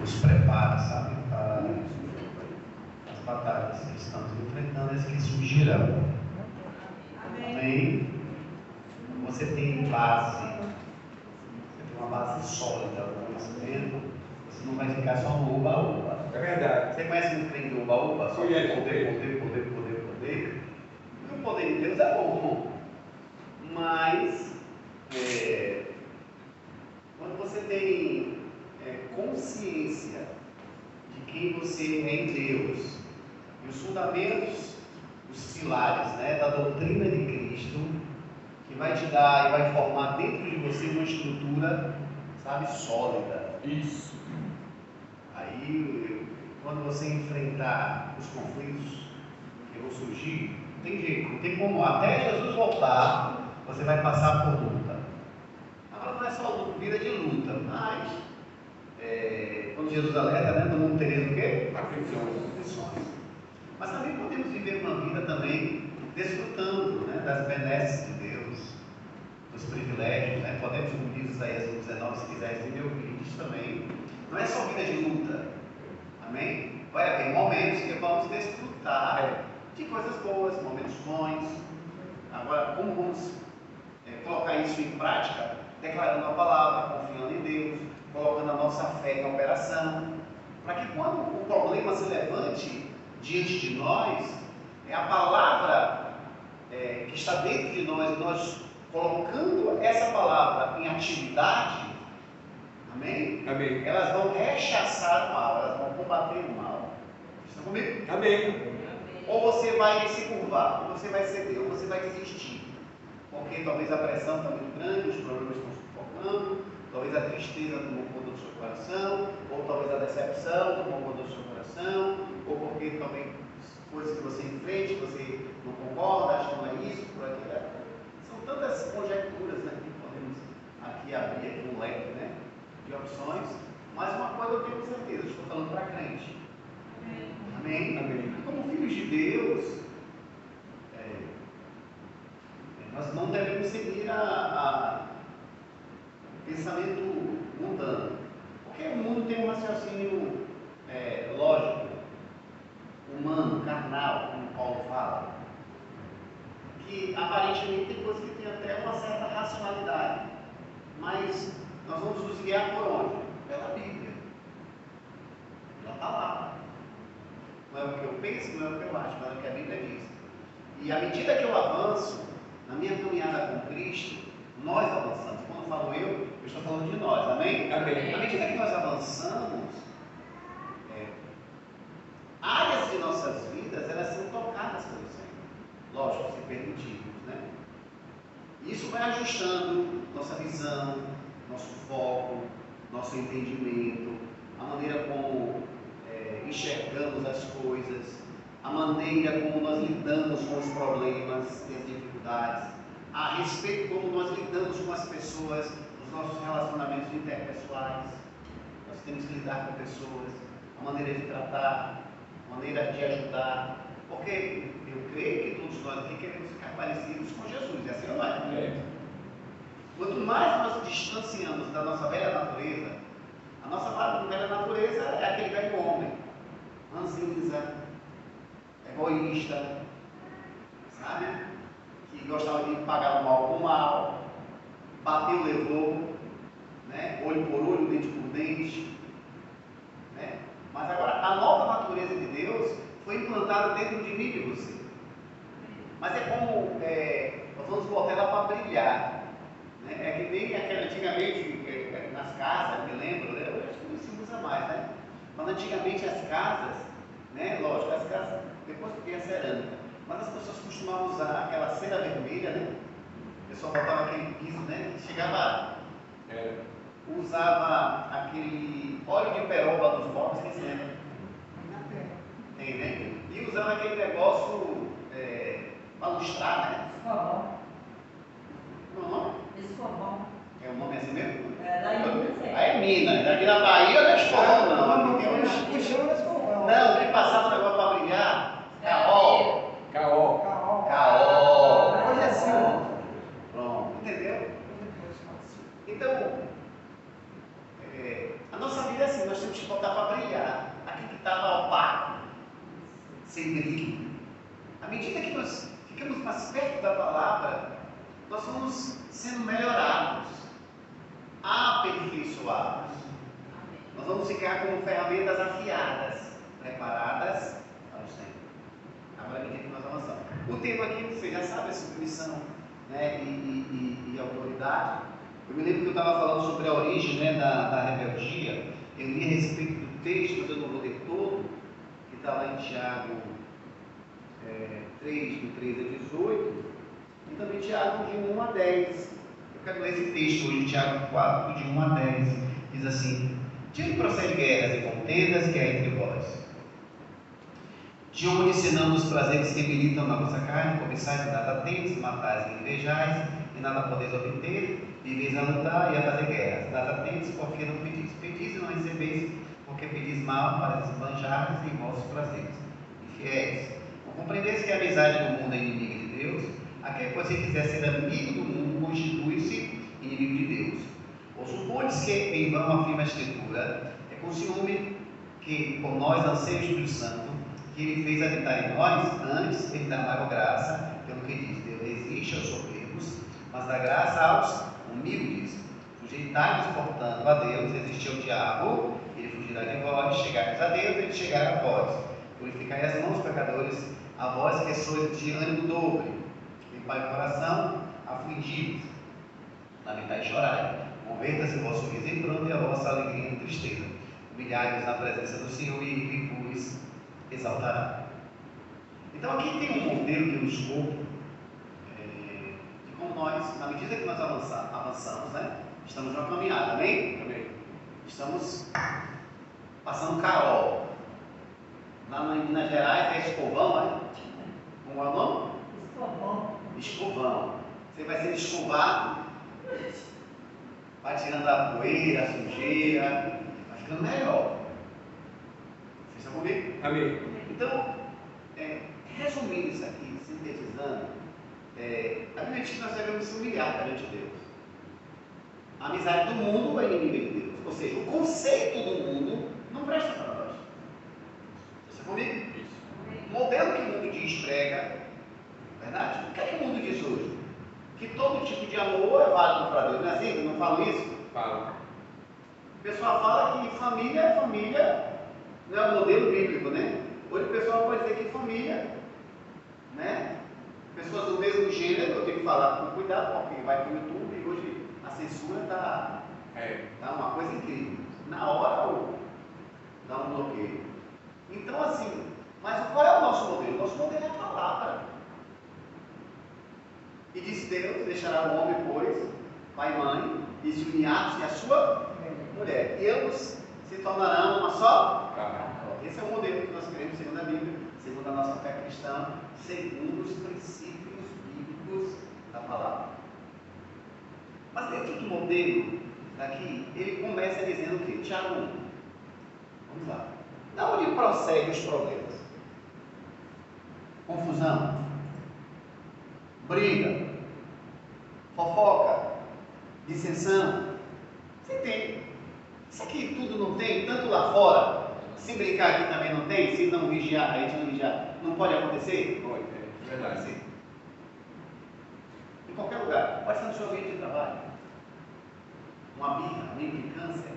nos prepara, sabe, para as batalhas que estamos enfrentando, as que surgirão. Amém? Você tem base, você tem uma base sólida no conhecimento, você não vai ficar só no uba-uba. É verdade. Você conhece muito bem do uba-uba? Só poder, poder. E o poder de Deus é bom, mas quando você tem consciência de quem você é em Deus e os fundamentos, os pilares, né, da doutrina de Cristo, que vai te dar e vai formar dentro de você uma estrutura, sabe, sólida. Isso. Aí, quando você enfrentar os conflitos que vão surgir, não tem jeito, não tem como. Até Jesus voltar, você vai passar por luta. Agora não é só vida de luta, mas quando Jesus alerta, né, no mundo tereis o quê? Aflições. Mas também podemos viver uma vida também desfrutando, né, das benesses de Deus, dos privilégios, né? Podemos, como diz Isaías 19, se quiseres me ouvir, diz também, não é só vida de luta, amém? Vai haver momentos que vamos desfrutar de coisas boas, momentos bons. Agora, como vamos colocar isso em prática? Declarando a palavra, confiando em Deus, colocando a nossa fé em operação, para que quando o problema se levante diante de nós, a palavra que está dentro de nós colocando essa palavra em atividade, amém? Amém. Elas vão rechaçar o mal, elas vão combater o mal. Estão comigo? Amém. Ou você vai se curvar, ou você vai ceder, ou você vai desistir. Porque talvez a pressão está muito grande, os problemas estão sufocando, talvez a tristeza tomou conta do seu coração, ou talvez a decepção tomou conta do seu coração, ou porque talvez coisas que você enfrente, você não concorda, acha que não é isso, por aquilo. São tantas conjecturas, né, que podemos aqui abrir aqui um leque, né, de opções, mas uma coisa eu tenho certeza, estou falando para crente. Amém? Amém. Como filhos de Deus, nós não devemos seguir o pensamento mundano, porque o mundo tem um raciocínio lógico, humano, carnal, como Paulo fala, que aparentemente tem coisas que tem até uma certa racionalidade, mas nós vamos nos guiar por onde? Pela Bíblia, pela palavra. Não é o que eu penso, não é o que eu acho, mas é o que a Bíblia diz. E à medida que eu avanço na minha caminhada com Cristo, nós avançamos. Quando eu falo eu estou falando de nós, amém? Amém. À medida que nós avançamos, áreas de nossas vidas, elas são tocadas pelo Senhor. Lógico, se permitirmos, né? Isso vai ajustando nossa visão, nosso foco, nosso entendimento, a maneira como enxergamos as coisas, a maneira como nós lidamos com os problemas e as dificuldades, a respeito como nós lidamos com as pessoas, os nossos relacionamentos interpessoais. Nós temos que lidar com pessoas, a maneira de tratar, a maneira de ajudar, porque eu creio que todos nós aqui queremos ficar parecidos com Jesus, e assim não é. Quanto mais nós nos distanciamos da nossa velha natureza, a nossa velha natureza é aquele velho homem, ranzinza, egoísta, sabe? Que gostava de pagar o mal com o mal, bateu, levou, né? Olho por olho, dente por dente, né? Mas agora a nova natureza de Deus foi implantada dentro de mim e de você. Mas é como nós vamos botar ela para brilhar, né? É que nem aquela antigamente nas casas, me lembro, né? Hoje acho que não se usa mais, né? Mas antigamente as casas, né? Lógico, as casas, depois que a cerâmica, mas as pessoas costumavam usar aquela cera vermelha, né? O pessoal botava aquele piso, né? Chegava, usava aquele óleo de peroba dos móveis, que se lembra? Tem, né? E usava aquele negócio para lustrar, né? Escovão. Qual é o nome? Escovão. É o nome assim mesmo? Lá em Minas é. Aí é Minas, aqui na Bahia não é escovão, não. Aqui tem uns... Não, o que passava o negócio para brilhar? Caol. Hoje é assim. Pronto, entendeu? Então, a nossa vida vida é assim, nós temos que botar para brilhar. Aquilo que estava opaco, sem brilho. À medida que nós ficamos mais perto da palavra, nós vamos sendo melhorados, aperfeiçoados. Nós vamos ficar como ferramentas afiadas, preparadas para o Senhor. Agora, à medida que nós avançamos. O tema aqui, você já sabe, é submissão, né, e autoridade. Eu me lembro que eu estava falando sobre a origem, né, da rebeldia. Eu li a respeito do texto, mas eu não vou ler todo, que está lá em Tiago 3, do 13 a 18, e também Tiago de 1 a 10. Eu quero ler esse texto hoje, Tiago 4, de 1 a 10. Diz assim: de onde procede guerras e contendas que há entre vós? De onde, senão dos prazeres que militam na vossa carne, cobiçais e nada tendes, matais e invejais, e nada podeis obter, viveis a lutar e a fazer guerras. Nada tendes, porque não pedis, pedis e não recebeis, porque pedis mal para esbanjares em vossos prazeres. Infiéis, não compreendeis que a amizade do mundo é inimiga de Deus? Aquele que você quiser ser amigo do mundo, constitui-se inimigo de Deus. Ou supondes que em vão afirma a Escritura, é com ciúme que por nós anseia o Espírito Santo, que ele fez habitar em nós, antes ele dá maior graça, pelo que diz: Deus resiste aos soberbos, mas dá graça aos humildes. Sujeitai-vos, portanto, a Deus, resistir ao diabo, ele fugirá de vós. Chegai-vos a Deus, ele chegará a vós. Purificai as mãos, pecadores, a vós que sois de ânimo dobre. Limpai o coração, afligidos. Lamentai e chorai. Converta-se o vosso riso em pranto e a vossa alegria em tristeza. Humilhai-vos na presença do Senhor e ele vos exaltará. Então aqui tem um modelo de um escopo de como nós, na medida que nós avançamos, né? Estamos numa caminhada, amém? Amém. Estamos passando Carol. Lá em Minas Gerais é escovão, né? Como é o nome? Escovão. Escovão. Você vai ser escovado, vai tirando a poeira, a sujeira, vai ficando melhor. Vocês estão comigo? Amém. Então, resumindo isso aqui, sintetizando, a Bíblia diz que nós devemos se humilhar perante Deus. A amizade do mundo é inimiga de Deus. Ou seja, o conceito do mundo não presta para nós. Vocês estão comigo? Isso. O modelo que o mundo diz, prega, verdade? O que é que o mundo diz hoje? Que todo tipo de amor é válido para Deus. Não é assim? Não falam isso? Fala. O pessoal fala que família é família. Não é o modelo bíblico, né? Hoje o pessoal pode dizer que família, né? Pessoas do mesmo gênero, eu tenho que falar com cuidado, porque vai para o YouTube e hoje a censura está uma coisa incrível. Na hora dá um bloqueio. Então assim, mas qual é o nosso modelo? O nosso modelo é a palavra. E diz Deus: deixará o homem, pois, pai e mãe, e se unir-se a sua mulher. E ambos se tornarão uma só carne. Esse é o modelo que nós queremos, segundo a Bíblia, segundo a nossa fé cristã, segundo os princípios bíblicos da palavra. Mas dentro do modelo daqui, ele começa dizendo o quê? Tiago 1. Vamos lá. Da onde procedem os problemas? Confusão, briga, fofoca, dissensão. Você entende? Isso aqui tudo não tem, tanto lá fora. Se brincar aqui também não tem, se não vigiar, a gente não vigiar, não pode acontecer? Pode, é verdade. Sim. Em qualquer lugar, pode ser no seu ambiente de trabalho, uma birra, uma implicância.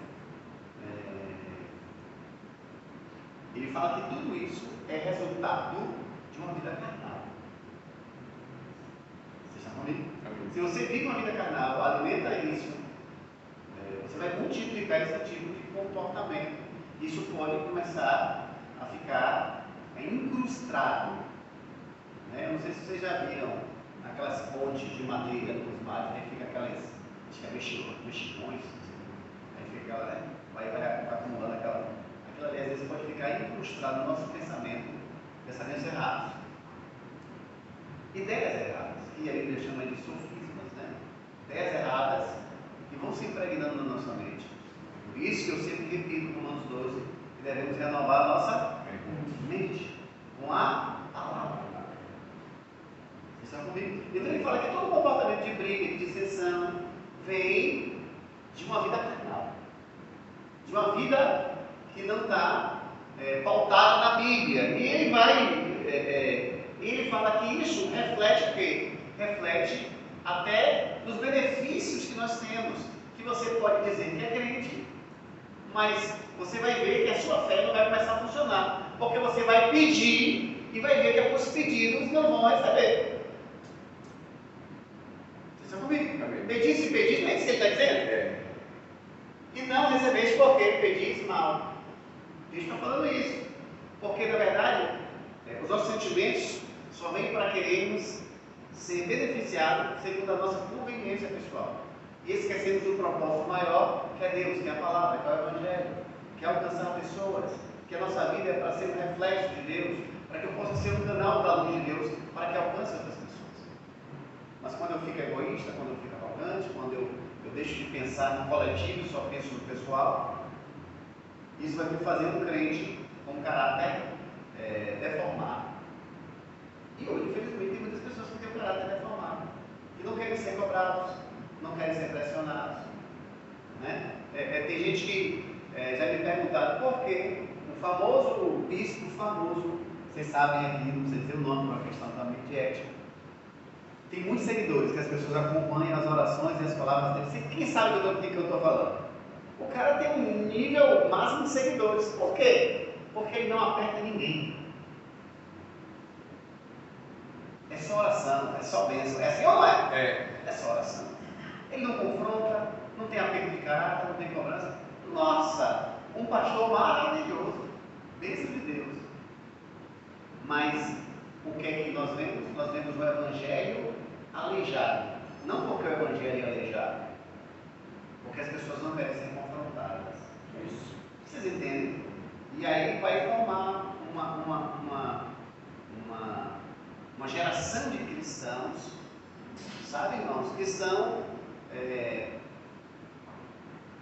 Ele fala que tudo isso é resultado de uma vida carnal. Vocês estão comigo? Se você vive uma vida carnal, alimenta isso, você vai multiplicar esse tipo de comportamento. Isso pode começar a ficar incrustado. Né? Eu não sei se vocês já viram aquelas pontes de madeira nos mares, aí fica aquelas, acho que é mexilhões, aí fica, né? vai acumulando aquilo ali, às vezes pode ficar incrustado no nosso pensamento, pensamentos errados. Ideias erradas, que a Bíblia chama de sofismas, né? Ideias erradas que vão se impregnando na nossa mente. Por isso que eu sempre repito, Romanos 12, que devemos renovar a nossa mente com a palavra. Vocês estão comigo? Então ele fala que todo comportamento de briga, de dissensão, vem de uma vida carnal. de uma vida que não está pautada na Bíblia. E ele fala que isso reflete o quê? Reflete até os benefícios que nós temos, que você pode dizer que é crente, mas você vai ver que a sua fé não vai começar a funcionar, porque você vai pedir e vai ver que os pedidos não vão receber. Vocês estão comigo? Pedir se pedir, não é isso que ele está dizendo? E não recebeis porque pedis mal. A gente está falando isso, porque na verdade os nossos sentimentos só vêm para querermos ser beneficiados segundo a nossa conveniência pessoal. E esquecemos do propósito maior, que é Deus, que é a palavra, que é o Evangelho, que é alcançar pessoas, que a nossa vida é para ser um reflexo de Deus, para que eu possa ser um canal da luz de Deus, para que alcance outras pessoas. Mas quando eu fico egoísta, quando eu fico arrogante, quando eu deixo de pensar no coletivo e só penso no pessoal, isso vai me fazer um crente com um caráter deformado. E hoje, infelizmente, tem muitas pessoas que têm um caráter deformado, que não querem ser cobrados, não querem ser pressionados. Né? Tem gente que já me perguntaram por que o famoso bispo famoso, vocês sabem aqui, não sei dizer o nome, por uma questão também de ética, tem muitos seguidores, que as pessoas acompanham as orações e as palavras dele. Quem sabe do que eu estou falando? O cara tem um nível máximo de seguidores. Por quê? Porque ele não aperta ninguém. É só oração, é só bênção. É assim ou não é? É só oração. Ele não confronta, não tem apego de caráter, não tem cobrança. Nossa, um pastor maravilhoso, bênção de Deus. Mas o que é que nós vemos? Nós vemos o Evangelho aleijado. Não porque o Evangelho é aleijado, porque as pessoas não querem ser confrontadas. Isso. Vocês entendem? E aí vai formar uma geração de cristãos, sabe, irmãos, que são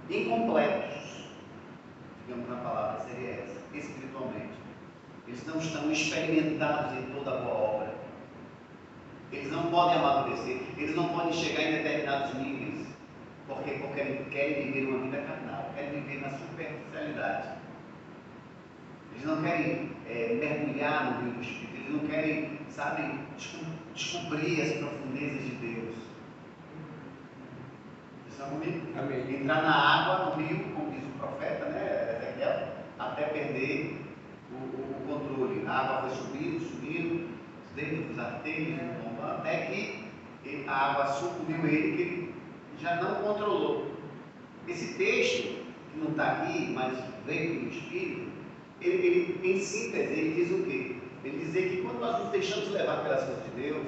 incompletos, digamos, na palavra seria essa, espiritualmente. Eles não estão experimentados em toda a boa obra. Eles não podem amadurecer, eles não podem chegar em determinados níveis, porque querem viver uma vida carnal, querem viver na superficialidade. Eles não querem mergulhar no rio do Espírito, eles não querem, sabe, descobrir as profundezas de Deus. Vocês estão comigo? Amém. Entrar na água, no rio, como diz o profeta, né, Ezequiel, até perder o controle. A água foi subindo, os dedos dos arteiros, até que a água sucumbiu ele, que ele já não controlou. Esse texto, que não está aqui, mas veio do Espírito, ele em síntese, ele diz o quê? Ele diz que quando nós nos deixamos levar pelas coisas de Deus,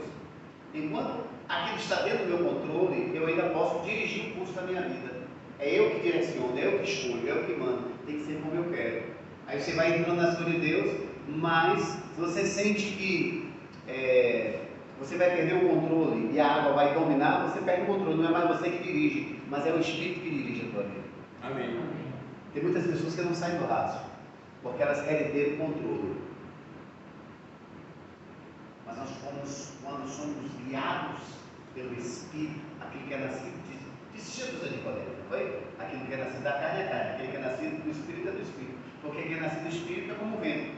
enquanto aquilo está dentro do meu controle, eu ainda posso dirigir o curso da minha vida. É eu que direciono, é eu que escolho, é eu que mando, tem que ser como eu quero. Aí você vai entrando nas coisas de Deus, mas você sente que você vai perder o controle e a água vai dominar, você perde o controle, não é mais você que dirige, mas é o Espírito que dirige a tua vida. Amém. Tem muitas pessoas que não saem do raso, porque elas querem ter o controle. Mas nós quando somos guiados pelo Espírito, aquele que é nascido, disse Jesus a Nicodemo, não foi? Aquele que é nascido da carne é carne, aquele que é nascido do Espírito é do Espírito. Porque quem é nascido do Espírito é como o vento,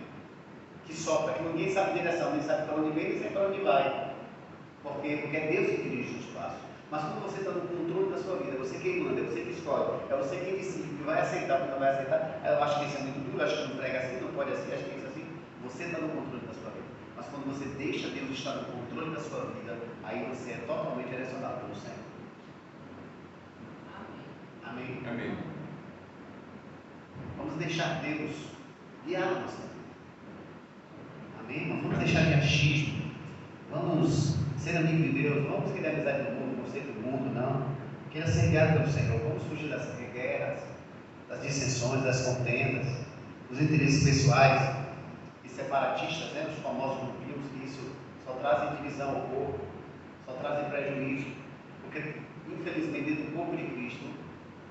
que sopra, que ninguém sabe a direção, nem sabe para onde vem, nem sabe para onde vai. Por quê? Porque é Deus que dirige os passos. Mas quando você está no controle da sua vida, você quem manda, é você que escolhe, é você quem decide que vai aceitar ou não vai aceitar. Eu acho que isso é muito duro, acho que não prega assim, não pode assim, acho que isso é assim. Você está no controle da sua vida. Mas quando você deixa Deus estar no controle da sua vida, aí você é totalmente direcionado pelo Senhor. Amém? Amém. Vamos deixar Deus guiar a nossa vida. Amém? Vamos deixar de achismo. Vamos ser amigo de Deus. Vamos querer amizade do mundo, não ser do mundo, não. Queira ser guiado pelo Senhor. Vamos fugir das guerras, das dissensões, das contendas, dos interesses pessoais e separatistas, né? Os famosos grupinhos, que isso só trazem divisão ao corpo, só trazem prejuízo. Porque, infelizmente, dentro do corpo de Cristo,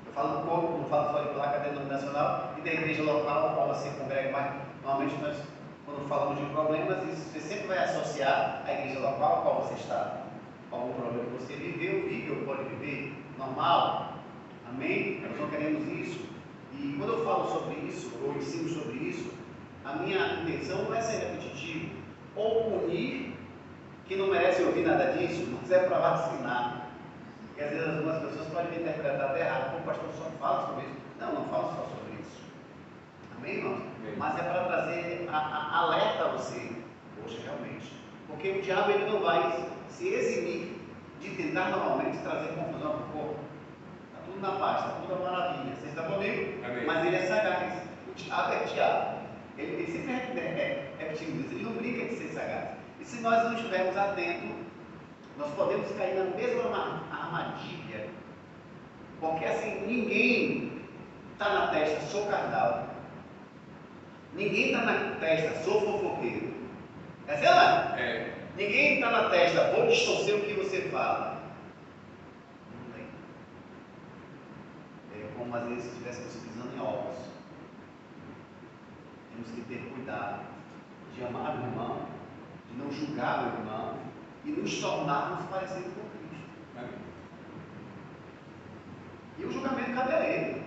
eu falo do corpo, não falo só de placa denominacional, e da igreja local, a qual você congrega mais. Normalmente, nós, quando falamos de problemas, você sempre vai associar a igreja local a qual você está. Algum problema que você viveu, vive ou pode viver, normal. Amém? Nós não queremos isso. E quando eu falo sobre isso, ou ensino sobre isso, a minha intenção não é ser repetitivo ou punir quem não merece ouvir nada disso, mas é para vacinar. Porque às vezes algumas pessoas podem me interpretar até errado, como o pastor só fala sobre isso. Não, não falo só sobre isso. Amém, irmãos? Mas é para trazer alerta a você, poxa, realmente. Porque o diabo ele não vai se eximir de tentar novamente trazer confusão para o corpo. Está tudo na paz, está tudo na maravilha. Você está comigo? Amém. Mas ele é sagaz. O diabo é diabo. Ele sempre repetindo isso. Ele não brinca de ser sagaz. E se nós não estivermos atentos, nós podemos cair na mesma armadilha. Porque assim, ninguém está na testa, sou carnal. Ninguém está na testa, sou fofoqueiro. É assim, não é? É. Ninguém está na testa, vou distorcer o que você fala. Não tem. É como às vezes se estivéssemos pisando em ovos. Temos que ter cuidado de amar o irmão, de não julgar o irmão e nos tornarmos parecidos com Cristo. Amém. E o julgamento cabe a ele,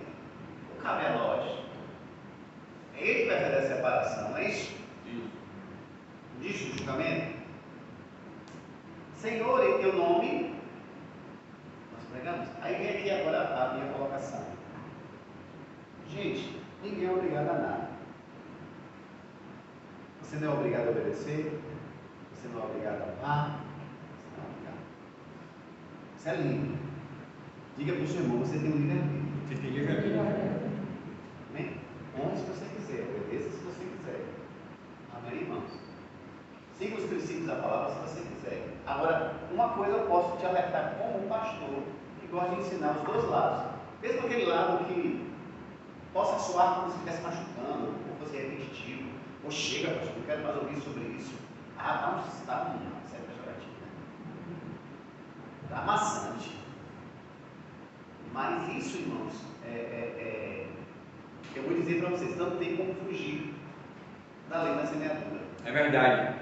não cabe a nós. É ele que vai fazer a separação, não é isso? Isso. Diz o julgamento. Senhor, em teu nome, nós pregamos. Aí vem aqui agora a minha colocação. Gente, ninguém é obrigado a nada. Você não é obrigado a obedecer, você não é obrigado a amar, você não é obrigado. Isso é lindo. Diga para o seu irmão, você tem um livre-arbítrio. Você tem que ver. Amém? Onde se você quiser, obedeça se você quiser. Amém, irmãos? Siga os princípios da palavra se você quiser. Agora, uma coisa eu posso te alertar como um pastor que gosta de ensinar os dois lados. Mesmo aquele lado que possa soar como se estivesse machucando, ou fosse repetitivo, ou chega, pastor, não quero mais ouvir sobre isso. Ah, está uma certa choratina. Está amassante. Mas isso, irmãos, eu vou dizer para vocês, não tem como fugir da lei da semeadura. É verdade.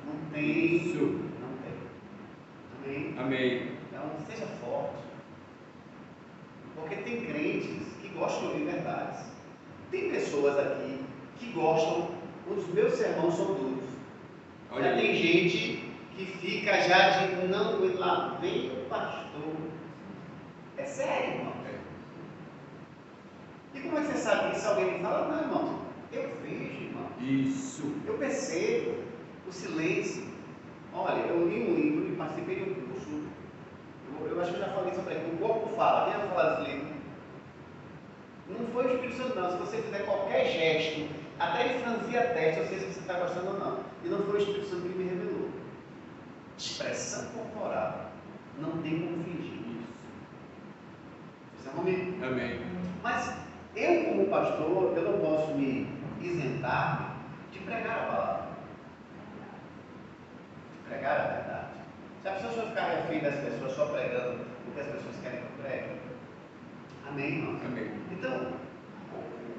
Não tem. Isso. Não tem. Amém? Amém. Então, seja forte. Porque tem crentes que gostam de ouvir verdades. Tem pessoas aqui que gostam, os meus sermões são duros. Olha Já aí. tem gente que fica já de não, lá vem o pastor. É sério, irmão? E como é que você sabe que se alguém me fala, não, irmão, eu vejo, irmão. Isso. Eu percebo o silêncio. Olha, eu li um livro e participei de um curso. Eu acho que eu já falei sobre isso. O corpo fala. Quem vai falar desse livro? Não foi o Espírito Santo, não. Se você fizer qualquer gesto, até ele franzir a testa, eu sei se você está gostando ou não. E não foi o Espírito Santo que me revelou. Expressão corporal. Não tem como fingir isso. Você está comigo? Amém. Mas eu, como pastor, eu não posso me isentar de pregar a palavra. De pregar a verdade. Se a pessoa ficar refém das pessoas só pregando o que as pessoas querem que eu pregue, amém, irmão? Amém. Então,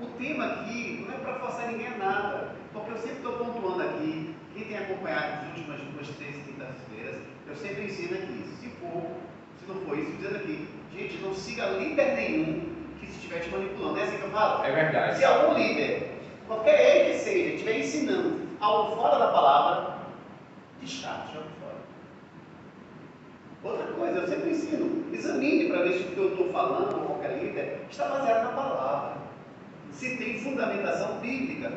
o tema aqui não é para forçar ninguém a nada, porque eu sempre estou pontuando aqui, quem tem acompanhado as últimas 2, 3 quintas-feiras, eu sempre ensino aqui, se não for isso, dizendo aqui, gente, não siga líder nenhum que estiver te manipulando, é assim que eu falo? É verdade. Se algum líder, qualquer ele que seja, estiver ensinando algo fora da palavra, descarte, joga fora. Outra coisa, eu sempre ensino, examine para ver se o que eu estou falando, ou qualquer líder, está baseado na palavra. Se tem fundamentação bíblica.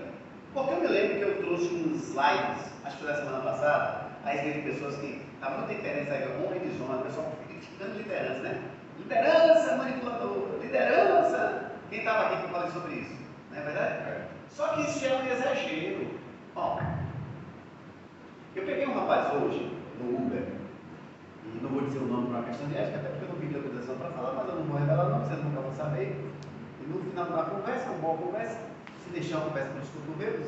Porque eu me lembro que eu trouxe uns slides, acho que foi da semana passada, a respeito de pessoas que está muita diferença aí, honra e desonra, o pessoal criticando liderança, né? Liderança manipuladora, liderança. Quem estava aqui que eu falei sobre isso? Não é verdade? É. Só que isso já é um exagero. Ó, eu peguei um rapaz hoje no Uber, e não vou dizer o nome por uma questão de ética, até porque eu não pedi autorização para falar, mas eu não vou revelar não, vocês nunca vão saber. E no final da conversa, uma boa conversa, se deixar uma conversa pelos cotovelos,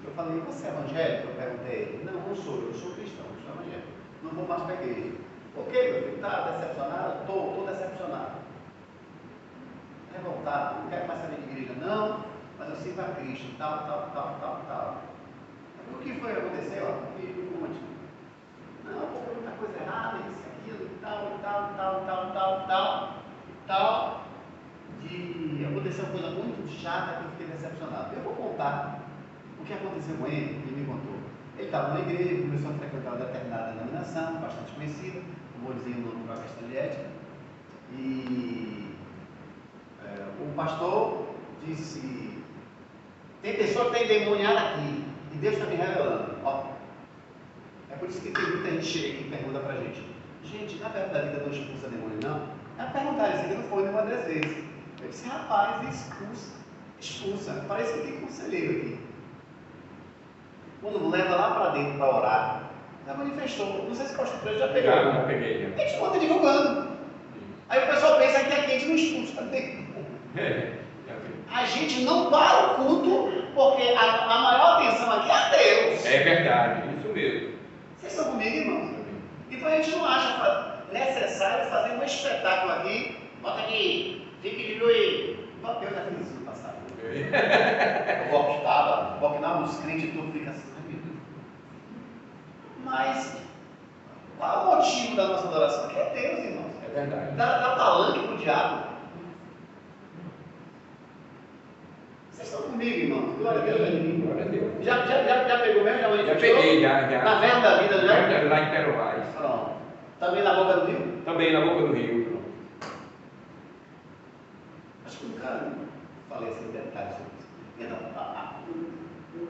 eu falei, você é evangélico? Eu perguntei ele, não sou, eu sou cristão, eu sou evangélico, não vou mais para a igreja. Ok, meu filho, está decepcionado? Estou decepcionado. Revoltado, não quero mais saber de igreja não, mas eu sirvo a Cristo, tal. O que foi que aconteceu? O que conte? Não, porque muita coisa errada, isso, aquilo, tal. Eu vou aconteceu uma coisa muito chata que eu fiquei decepcionado. Eu vou contar o que aconteceu com ele, ele me contou. Ele estava numa igreja, começou a frequentar uma determinada denominação, bastante conhecida, não vou dizer o nome por uma questão de ética, e o pastor disse: tem pessoa que tem endemoniada aqui, e Deus está me revelando. Ó, é por isso que tem muita gente chega aqui e pergunta pra gente: gente, na verdade a vida não expulsa demônio, não? É perguntar isso aqui, não foi uma das vezes. Eu disse: rapaz, expulsa. Parece que tem conselheiro aqui. Quando leva lá para dentro para orar, já manifestou. Não sei se o pastor Preto já pegou. Já peguei. A gente conta divulgando. Aí o pessoal pensa que aqui a gente não expulsa demônio. A gente não para o culto, porque a maior atenção aqui é a Deus. É verdade, isso mesmo. Vocês estão comigo, irmãos? Então a gente não acha necessário fazer um espetáculo aqui. Bota aqui, fique de joelho. Eu já fiz isso no passado. Eu gostava, os crentes todos ficam assim, ai meu Deus. Mas qual é o motivo da nossa adoração? Que é Deus, irmãos. É verdade. Dá palanque para o diabo. Vocês estão comigo, irmãos? Glória a Deus. Glória a Deus. Já pegou mesmo? Já manifestou? Já peguei, já. Na verba da vida, já? Lá em Perovais. Pronto. Também na boca do rio? Também na boca do rio. Acho que nunca falei assim detalhes sobre isso. Então,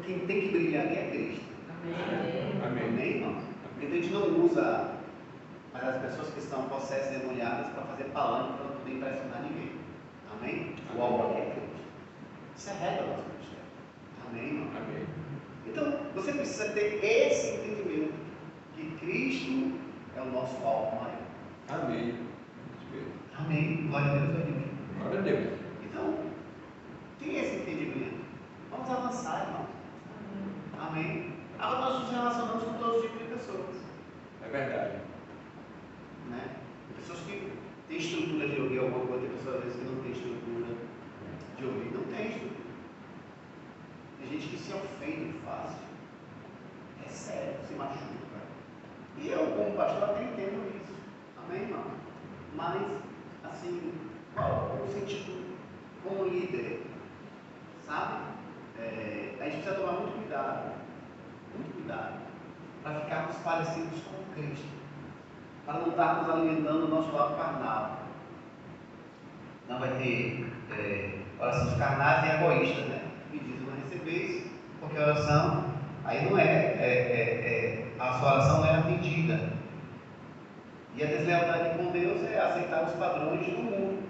quem tem que brilhar aqui é Cristo. Amém. Amém, irmão? Porque a gente não usa as pessoas que estão possessas demoniadas para fazer palanque para não poder impressionar ninguém. Amém? O alvo aqui é Cristo. Isso é regra do nosso ministério. Amém, irmão? Amém. Então, você precisa ter esse entendimento que Cristo é o nosso alvo maior. Amém. Isso mesmo. Amém. Glória a Deus. Glória a Deus. Então, tem esse entendimento. Vamos avançar, irmão. Amém. Agora nós nos relacionamos com todos os tipos de pessoas. É verdade. Né? Tem pessoas que têm estrutura de ouvir alguma coisa, tem pessoas às vezes que não têm estrutura de ouvir. Não tem estrutura. Tem gente que se ofende fácil. É sério, se machuca. E eu, como pastor, até entendo isso. Amém, irmão? Mas, assim, qual o sentido como líder? Sabe? A gente precisa tomar muito cuidado, para ficarmos parecidos com Cristo, para não estarmos alimentando o nosso lado carnal. Não vai ter orações carnais e egoístas, né? Me diz, não recebeis, porque a oração, aí não a sua oração não é atendida. E a deslealdade com Deus é aceitar os padrões do mundo.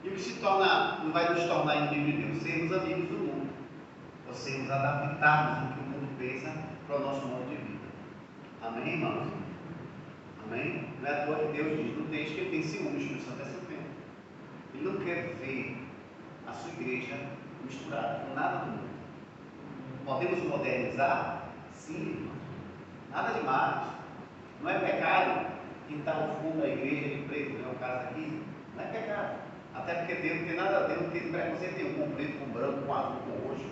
E o que não vai nos tornar inimigos de Deus, sermos amigos do mundo, ou sermos adaptados ao que o mundo pensa para o nosso modo de vida. Amém, irmãos? Amém? Não é à toa que Deus diz no texto que ele tem ciúme, o Espírito Santo é ciumento. Ele não quer ver a sua igreja misturada com nada do mundo. Podemos modernizar? Sim, irmãos. Nada demais. Não é pecado pintar o fundo da igreja de preto, não é o caso aqui. Não é pecado. Até porque Deus não tem nada a ver, não tem preconceito nenhum com preto, com branco, com azul, com roxo.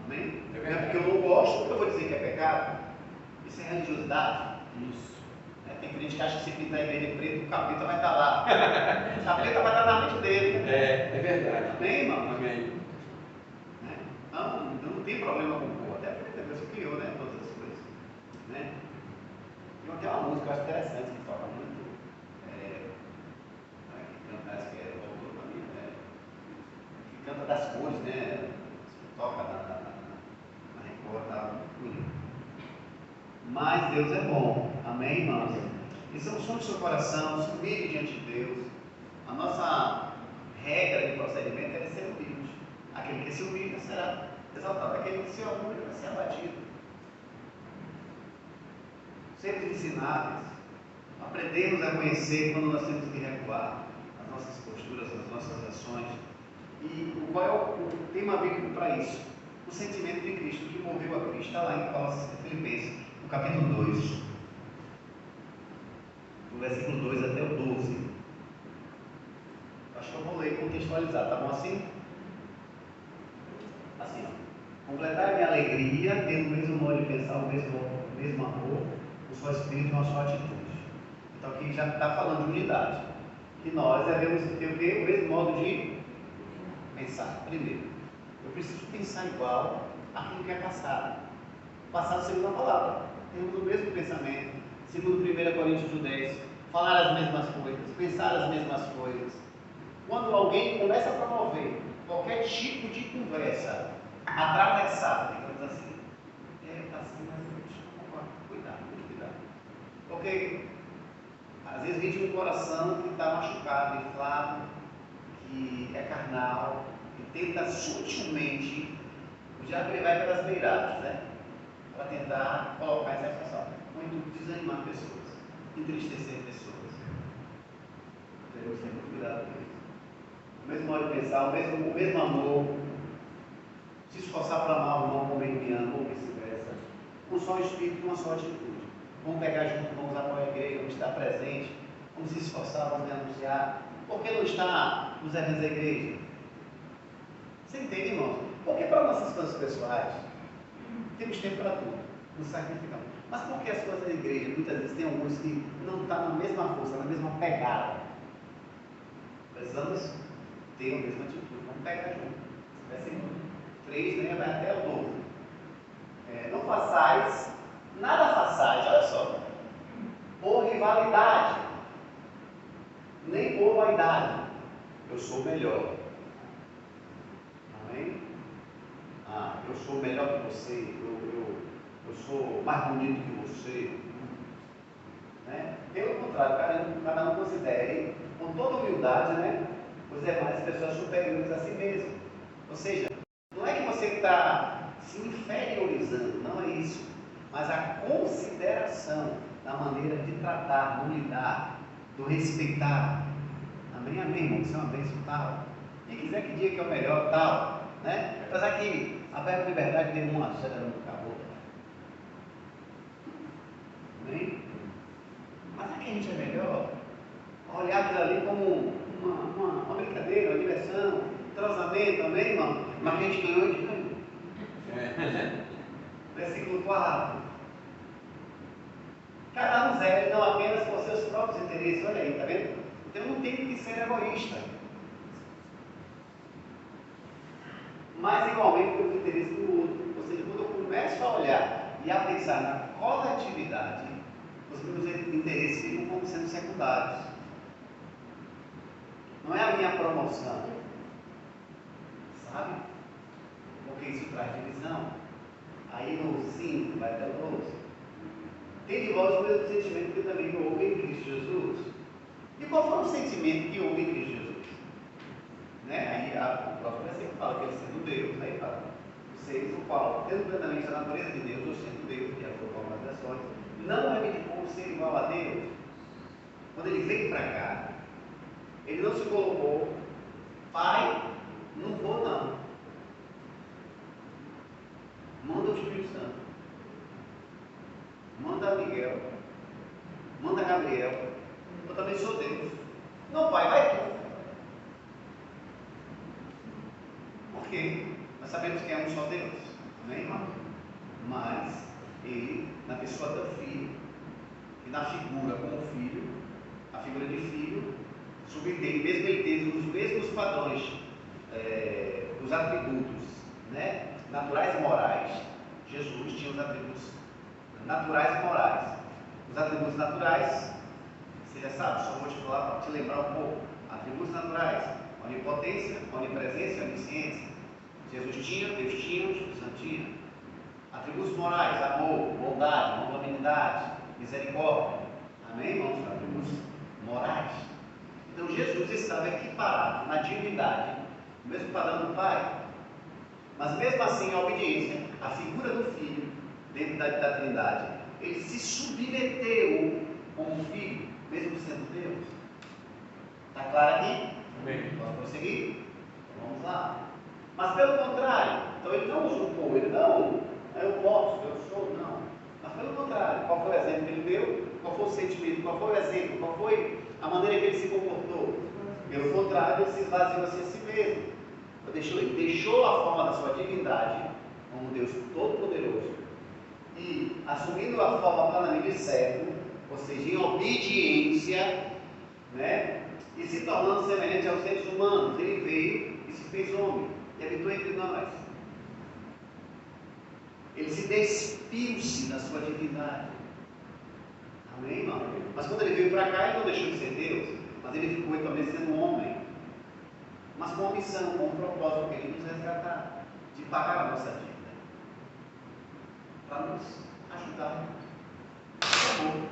Amém? Não é porque eu não gosto que eu vou dizer que é pecado. Isso é religiosidade. Isso. Tem crente que acha que se pintar a igreja de preto, o capeta vai estar lá. O capeta vai estar na mente dele. É verdade. Amém, irmão? Amém. Não tem problema com cor, até porque Deus criou, né, todas as coisas. Né? E tem uma música que eu acho interessante, que toca muito. Parece que é o autor para mim, que canta das cores, né? Toca na Record, tá muito bonito. Mas Deus é bom, amém, irmãos? E se o som do seu coração, se humilhe diante de Deus. A nossa regra de procedimento é ser humilde. Aquele que se humilha será exaltado, aquele que se humilha vai ser abatido. Sermos ensinados, aprendemos a conhecer quando nós temos que recuar as nossas posturas, as nossas ações. E qual é o tema bíblico para isso? O sentimento de Cristo, que moveu a Cristo, está lá em Filipenses, no capítulo 2, do versículo 2 até o 12. Acho que eu vou ler e contextualizar, tá bom assim? Assim, ó. Completar a minha alegria, tendo o mesmo modo de pensar, o mesmo amor, o seu espírito e a sua atitude. Então aqui já está falando de unidade. que nós devemos ter o quê? O mesmo modo de pensar. Primeiro, eu preciso pensar igual àquilo que é passado. Passado segundo a palavra. Temos o mesmo pensamento, segundo 1 Coríntios 10, falar as mesmas coisas, pensar as mesmas coisas. Quando alguém começa a promover qualquer tipo de conversa atravessada, digamos assim, está assim, mas deixa eu concordar, cuidado, muito cuidado. Porque às vezes vem de um coração que está machucado, inflado, que é carnal, que tenta sutilmente, o diabo ele vai pelas beiradas, né? Para tentar colocar essa situação, muito desanimar pessoas, entristecer pessoas. Devemos ter muito cuidado com isso. O mesmo modo de pensar, o mesmo amor, se esforçar para amar o irmão como ele me ama, ou vice-versa. Um só espírito e uma só atitude. Vamos pegar junto, vamos apoiar a igreja, vamos estar presente, vamos se esforçar, vamos denunciar. Por que não está nos eventos da igreja? Você entende, irmãos? Porque para nossas coisas pessoais, temos tempo para tudo, nos sacrificamos. Mas por que as coisas da igreja, muitas vezes tem alguns que não estão na mesma força, na mesma pegada? Precisamos ter a mesma atitude, vamos pegar junto. Versículo 3, né, vai até o 12. Não façais, nada façais, olha só, por rivalidade, nem por vaidade. Eu sou melhor. Amém? Eu sou melhor que você, eu sou mais bonito que você. Né? Pelo contrário, cada um considere, com toda humildade, né, os demais pessoas superiores a si mesmo. Ou seja, não é que você está se inferiorizando, não é isso, mas a consideração da maneira de tratar, do lidar, do respeitar. Amém, amém, irmão? Isso é uma bênção tal. Quem quiser que diga que é o melhor tal, né? Apesar que a verba de liberdade tem uma cena no caboclo. Amém? Mas aqui a gente é melhor olhar aquilo ali como uma brincadeira, uma diversão, entrosamento, amém, irmão? Mas que a gente ganhou, a gente ganhou. Versículo 4. Cada um zele não apenas por seus próprios interesses, olha aí, está vendo? Então não tem que ser egoísta, mas igualmente pelos interesses do outro. Ou seja, quando eu começo a olhar e a pensar na coletividade, os meus interesses ficam como sendo secundários. Não é a minha promoção, sabe? Porque isso traz divisão. Aí no 5 vai até o 12. Tem de vós o mesmo sentimento que também houve em Cristo Jesus. E qual foi o sentimento que houve em Cristo Jesus? Né? Aí o próprio versículo fala que ele sendo Deus, aí fala, vocês, o qual, tendo plenamente a natureza de Deus, ou sendo Deus, que é algumas versões, não reivindicou ser igual a Deus. Quando ele veio para cá, ele não se colocou, Pai, não vou não. Manda o Espírito Santo. Manda Miguel. Manda Gabriel. Eu também sou Deus. Não, Pai, vai tu. Por quê? Nós sabemos que é um só Deus. Amém, irmão? Mas ele, na pessoa do Filho, e na figura como filho, a figura de filho, subentende, mesmo ele tendo os mesmos padrões, os atributos, né, naturais e morais. Jesus tinha os atributos naturais e morais. Os atributos naturais, você já sabe, só vou te falar para te lembrar um pouco. Atributos naturais: onipotência, onipresença, onisciência. Jesus tinha, Deus tinha, o Espírito Santo tinha. Atributos morais: amor, bondade, longanimidade, misericórdia. Amém, irmãos? Atributos morais. Então Jesus estava equiparado na divindade, o mesmo padrão do Pai. Mas mesmo assim, a obediência, a figura do Filho, dentro da Trindade, ele se submeteu como Filho, mesmo sendo Deus. Está claro aqui? Amém. Vamos prosseguir? Então vamos lá. Mas pelo contrário, então ele não usurpou, ele não, eu posso, eu sou, não. Mas pelo contrário, qual foi o exemplo que ele deu? Qual foi o sentimento? Qual foi o exemplo? Qual foi a maneira que ele se comportou? Pelo contrário, ele se esvaziou-se a si mesmo. Ele deixou a forma da sua divindade como Deus Todo-Poderoso e, assumindo a forma plenamente de servo, ou seja, em obediência, né, E se tornando semelhante aos seres humanos, ele veio e se fez homem, e habitou entre nós. Ele se despiu-se da sua divindade. Amém, irmão? Mas quando ele veio para cá, ele não deixou de ser Deus, mas ele ficou também sendo homem. Mas com uma missão, com um propósito, que ele nos resgatar, de pagar a nossa dívida, para nos ajudar. Por favor.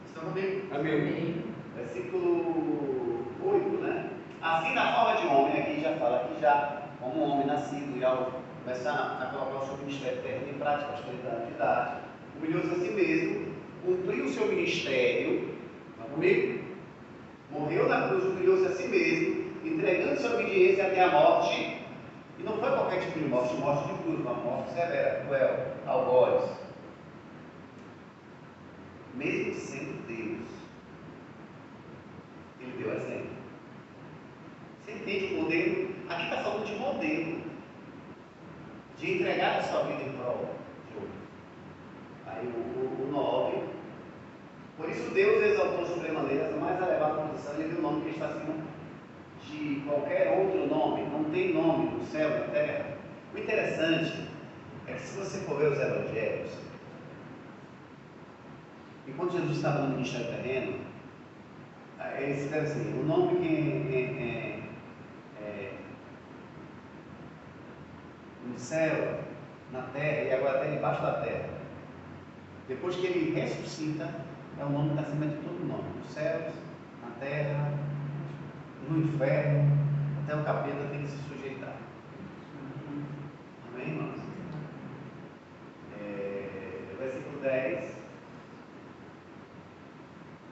Estão comigo? Amém. Versículo 8, né? Assim, na forma de homem, aqui já fala que já, como um homem nascido, e ao começar a colocar o seu ministério terreno em prática, aos 30 anos de idade, humilhou-se a si mesmo, cumpriu o seu ministério, está comigo? Morreu na cruz, humilhou-se a si mesmo, entregando-se a obediência até a morte, e não foi qualquer tipo de morte de cruz, uma morte severa, cruel, algoz. Mesmo sendo Deus, ele deu exemplo. Você entende o modelo? Aqui está falando de modelo, de entregar a sua vida em prol de outro. Aí o 9, por isso Deus exaltou sobremaneira a mais elevada posição, ele deu o nome que está acima de qualquer outro nome, não tem nome no céu, na terra. O interessante é que se você for ver os evangelhos, enquanto Jesus estava no ministério terreno, ele escreve assim, o nome que no céu, na terra e agora até debaixo da terra. Depois que ele ressuscita, é o nome que está acima de todo nome, nos céus, na terra, no inferno, até o capeta tem que se sujeitar. Amém, irmãos? Versículo 10.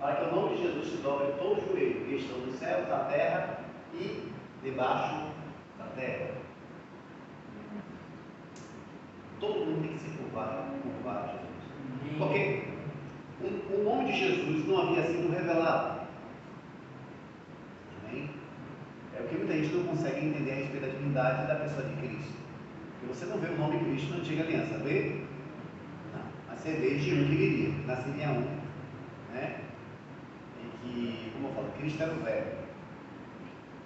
Para que o nome de Jesus se dobre todo o joelho, que estão nos céus, na terra e debaixo da terra. Todo mundo tem que se curvar a Jesus. Porque o nome de Jesus não havia sido revelado. Amém? É o que muita gente não consegue entender a respeito da divindade da pessoa de Cristo. Porque você não vê o nome Cristo na antiga aliança, vê? Não. Mas você vê de um que viria, nasceria um, né? Em que, como eu falo, Cristo era o velho.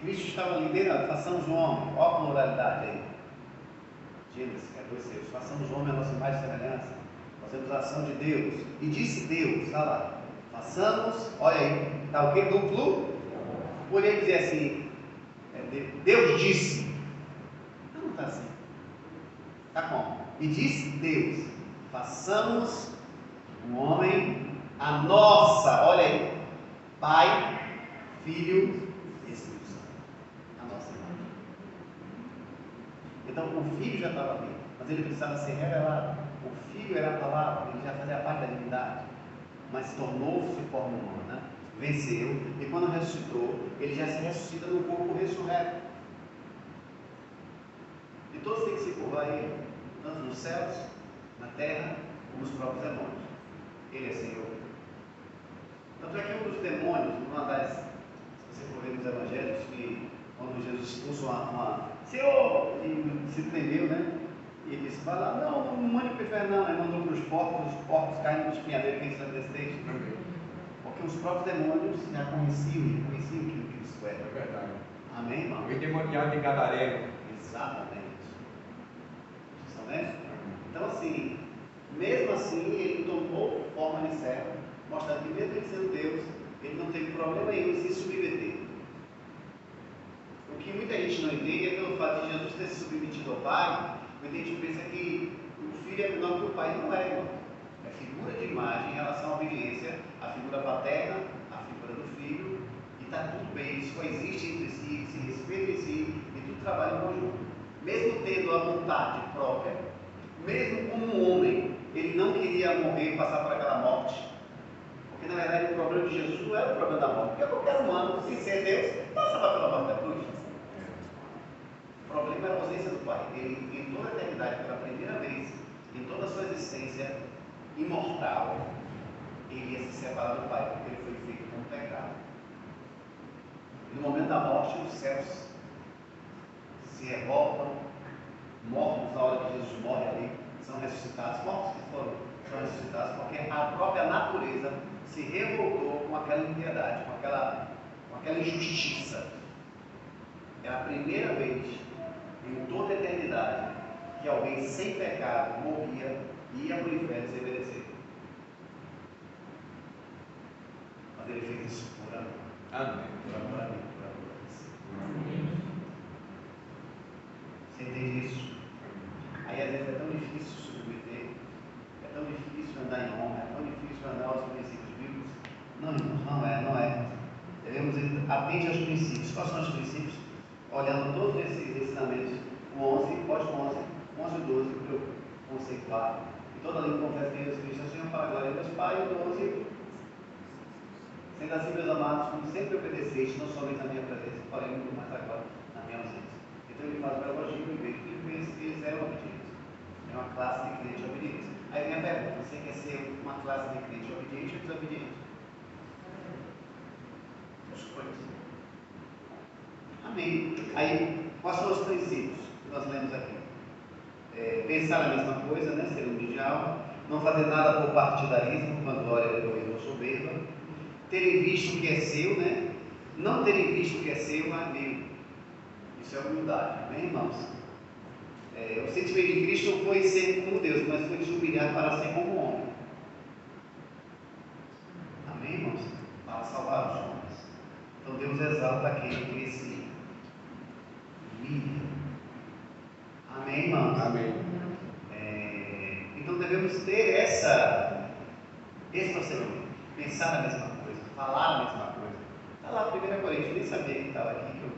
Cristo estava liderando, façamos o homem, olha a pluralidade aí. Gênesis 14:6, façamos o homem a nossa imagem e semelhança, fazemos a ação de Deus, e disse Deus, está lá, façamos, olha aí, está o que? Duplo? Poderia dizer assim, Deus disse, não está assim, está como? E disse Deus, façamos o homem a nossa, olha aí, Pai, Filho e Espírito Santo, a nossa imagem. Então o Filho já estava ali, mas ele precisava ser revelado. O Filho era a palavra, ele já fazia parte da divindade, mas tornou-se forma humana, venceu, e quando ressuscitou, ele já se ressuscita no corpo ressurreto. E todos têm que se curvar a ele, tanto nos céus, na terra, como nos próprios demônios. Ele é Senhor. Tanto é que um dos demônios, se você for ver nos evangelhos, que quando Jesus expulsou uma Senhor, e se tremeu, né? E ele disse, vai lá, não mande para o inferno, não. Ele mandou para os porcos caem nos espinhadeiros, quem sabe desse texto. Porque os próprios demônios já conheciam que Cristo era. É verdade. Amém, irmão? O endemoniado de Gadareno. Exatamente. Vocês estão vendo? Então, assim, mesmo assim, ele tomou forma de servo, mostrando que mesmo ele sendo Deus, ele não teve problema nenhum em se submeter. O que muita gente não entende é pelo fato de Jesus ter se submetido ao Pai, muita gente pensa que o filho é menor que o pai. Não é, irmão. É figura de imagem em relação à obediência, a figura paterna, a figura do filho, e está tudo bem, isso coexiste entre si, se respeita em si, e tudo trabalha em conjunto. Mesmo tendo a vontade própria, mesmo como um homem, ele não queria morrer e passar por aquela morte. Porque na verdade o problema de Jesus não era o problema da morte, porque qualquer humano, sem ser Deus, passava pela morte da cruz. O problema era a ausência do Pai. Ele, em toda a eternidade, pela primeira vez, em toda a sua existência imortal, ele ia se separar do Pai, porque ele foi feito com pecado. No momento da morte, os céus se revoltam, mortos na hora que Jesus morre ali, são ressuscitados, mortos que são ressuscitados, porque a própria natureza se revoltou com aquela impiedade, com aquela injustiça. É a primeira vez em toda a eternidade que alguém sem pecado morria e ia para o inferno sem merecer. Mas ele fez isso por amor. Amém. Por amor a mim, por amor a você. Você entende isso? Aí às vezes é tão difícil submeter, é tão difícil andar em honra, é tão difícil andar aos princípios bíblicos. Não, irmãos, não é. Devemos ir atente aos princípios. Quais são os princípios? Olhando todos esses ensinamentos, o 11, pós 11 e 12, para eu conceituar. E toda a língua confessa que Jesus Cristo é o Senhor para a glória de Deus Pai. E o 12, sendo assim, meus amados, como sempre obedeceste, não somente na minha presença, porém muito mais agora na minha ausência. Então ele faz o elogio e vê que eles eram obedientes. É uma classe de crentes obedientes. Aí vem a pergunta: você quer ser uma classe de crentes obediente ou desobediente? Escolha-se. Amém. Aí, quais são os princípios que nós lemos aqui? Pensar a mesma coisa, né? Ser mundial, não fazer nada por partidarismo, vanglória, egoísmo ou soberba, terem visto o que é seu, né? Não terem visto o que é seu, mas meu. Isso é humildade, amém, irmãos? O sentimento de Cristo não foi ser como Deus, mas foi se humilhar para ser como homem. Amém, irmãos? Para salvar os homens. Então Deus exalta aquele que se humilha. Amém, irmãos? Amém. Então devemos ter esse procedimento. Pensar a mesma coisa, falar a mesma coisa. Está lá 1 Coríntios, nem sabia que estava aqui, que eu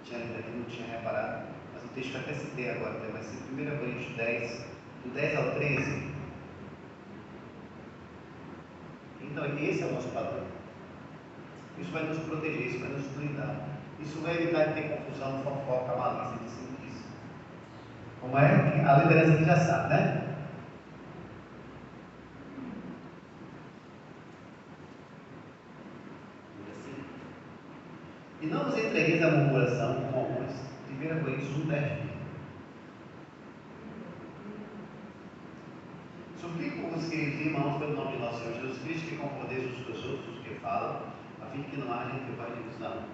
tinha lido aqui, não tinha reparado, mas o texto que eu até citei agora, vai ser 1 Coríntios 10, do 10 ao 13. Então esse é o nosso padrão. Isso vai nos proteger, isso vai nos blindar. Isso vai evitar de ter confusão, fofoca, malícia, de cima disso. Como é? A liderança que já sabe, né? E não vos entregueis à murmuração como alguns. 1 Coríntios 1, 10. Suplico-vos, queridos irmãos, pelo nome de nosso Senhor Jesus Cristo, que concordeis uns com os outros que falam, a fim de que não haja entre vós divisão.